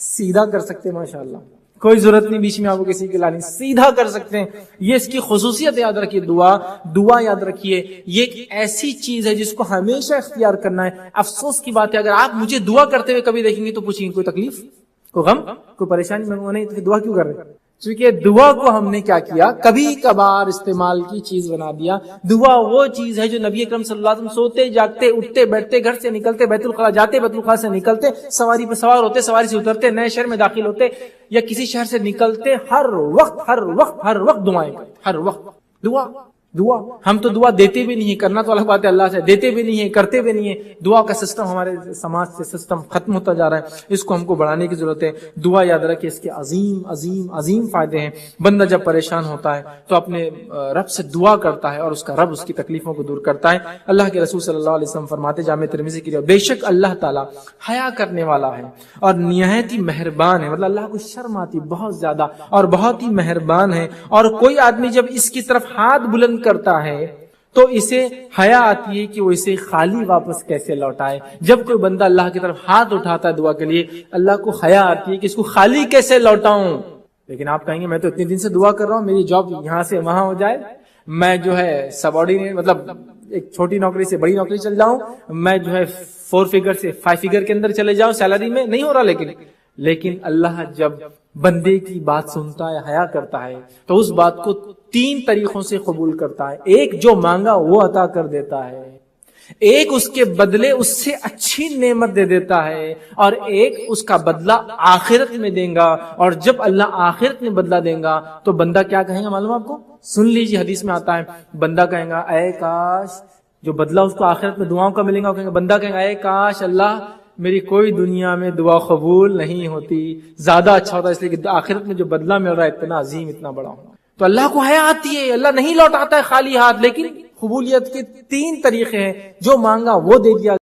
سیدھا کر سکتے، ماشاءاللہ کوئی ضرورت نہیں بیچ میں آپ کو کسی کی لانی، سیدھا کر سکتے ہیں۔ یہ اس کی خصوصیت یاد رکھیے، دعا یاد رکھیے یہ ایک ایسی چیز ہے جس کو ہمیشہ اختیار کرنا ہے۔ افسوس کی بات ہے اگر آپ مجھے دعا کرتے ہوئے کبھی دیکھیں گے تو پوچھیں گے کوئی تکلیف، کوئی غم، کوئی پریشانی میں نہیں، تو دعا کیوں کر رہے ہیں؟ چونکہ دعا کو ہم نے کیا کیا، کبھی کبھار استعمال کی چیز بنا دیا۔ دعا وہ چیز ہے جو نبی اکرم صلی اللہ علیہ وسلم سوتے جاگتے اٹھتے بیٹھتے گھر سے نکلتے بیت الخلا جاتے بیت الخلا سے نکلتے سواری پہ سوار ہوتے سواری سے اترتے نئے شہر میں داخل ہوتے یا کسی شہر سے نکلتے ہر وقت دعائیں کرتے، ہر وقت دعا۔ ہم تو دعا دیتے بھی نہیں، کرنا تو الگ بات ہے، اللہ سے دیتے بھی نہیں ہے، کرتے بھی نہیں ہے۔ دعا کا سسٹم ہمارے سماج سے سسٹم ختم ہوتا جا رہا ہے، اس کو ہم کو بڑھانے کی ضرورت ہے۔ دعا یاد رکھیں اس کے عظیم عظیم عظیم فائدے ہیں۔ بندہ جب پریشان ہوتا ہے تو اپنے رب سے دعا کرتا ہے اور اس کا رب اس کی تکلیفوں کو دور کرتا ہے۔ اللہ کے رسول صلی اللہ علیہ وسلم فرماتے جامع ترمذی کی روایت، بے شک اللہ تعالیٰ حیا کرنے والا ہے اور نہایت ہی مہربان ہے، مطلب اللہ کو شرم آتی بہت زیادہ اور بہت ہی مہربان ہے۔ اور کوئی آدمی جب اس کی طرف ہاتھ بلند کرتا ہے تو اسے حیا آتی ہے کہ وہ اسے خالی واپس کیسے لوٹائے۔ جب کوئی بندہ اللہ کی طرف ہاتھ اٹھاتا ہے دعا کے لیے، اللہ کو حیا آتی ہے کہ اس کو خالی کیسے لوٹاؤں۔ لیکن آپ کہیں گے میں تو اتنے دن سے دعا کر رہا ہوں، میری جاب یہاں سے وہاں ہو جائے، میں جو ہے سبارڈینیٹ مطلب ایک چھوٹی نوکری سے بڑی نوکری چل جاؤں، میں جو ہے 4 فگر سے 5 فگر کے اندر چلے جاؤں سیلری میں، نہیں ہو رہا۔ لیکن اللہ جب بندے کی بات سنتا ہے، حیا کرتا ہے، تو اس بات کو 3 طریقوں سے قبول کرتا ہے۔ ایک، جو مانگا وہ عطا کر دیتا ہے۔ ایک اس کے بدلے اس سے اچھی نعمت دے دیتا ہے، اور ایک اس کا بدلہ آخرت میں دے گا، اور جب اللہ آخرت میں بدلہ دے گا تو بندہ کیا کہے گا معلوم آپ کو؟ سن لیجیے، حدیث میں آتا ہے بندہ کہے گا اے کاش، جو بدلہ اس کو آخرت میں دعاؤں کا ملے گا، بندہ کہے گا اے کاش اللہ میری کوئی دنیا میں دعا قبول نہیں ہوتی، زیادہ اچھا ہوتا، اس لیے کہ آخرت میں جو بدلہ مل رہا ہے اتنا عظیم، اتنا بڑا ہونا۔ تو اللہ کو حیا آتی ہے، اللہ نہیں لوٹاتا ہے خالی ہاتھ، لیکن قبولیت کے 3 طریقے ہیں، جو مانگا وہ دے دیا۔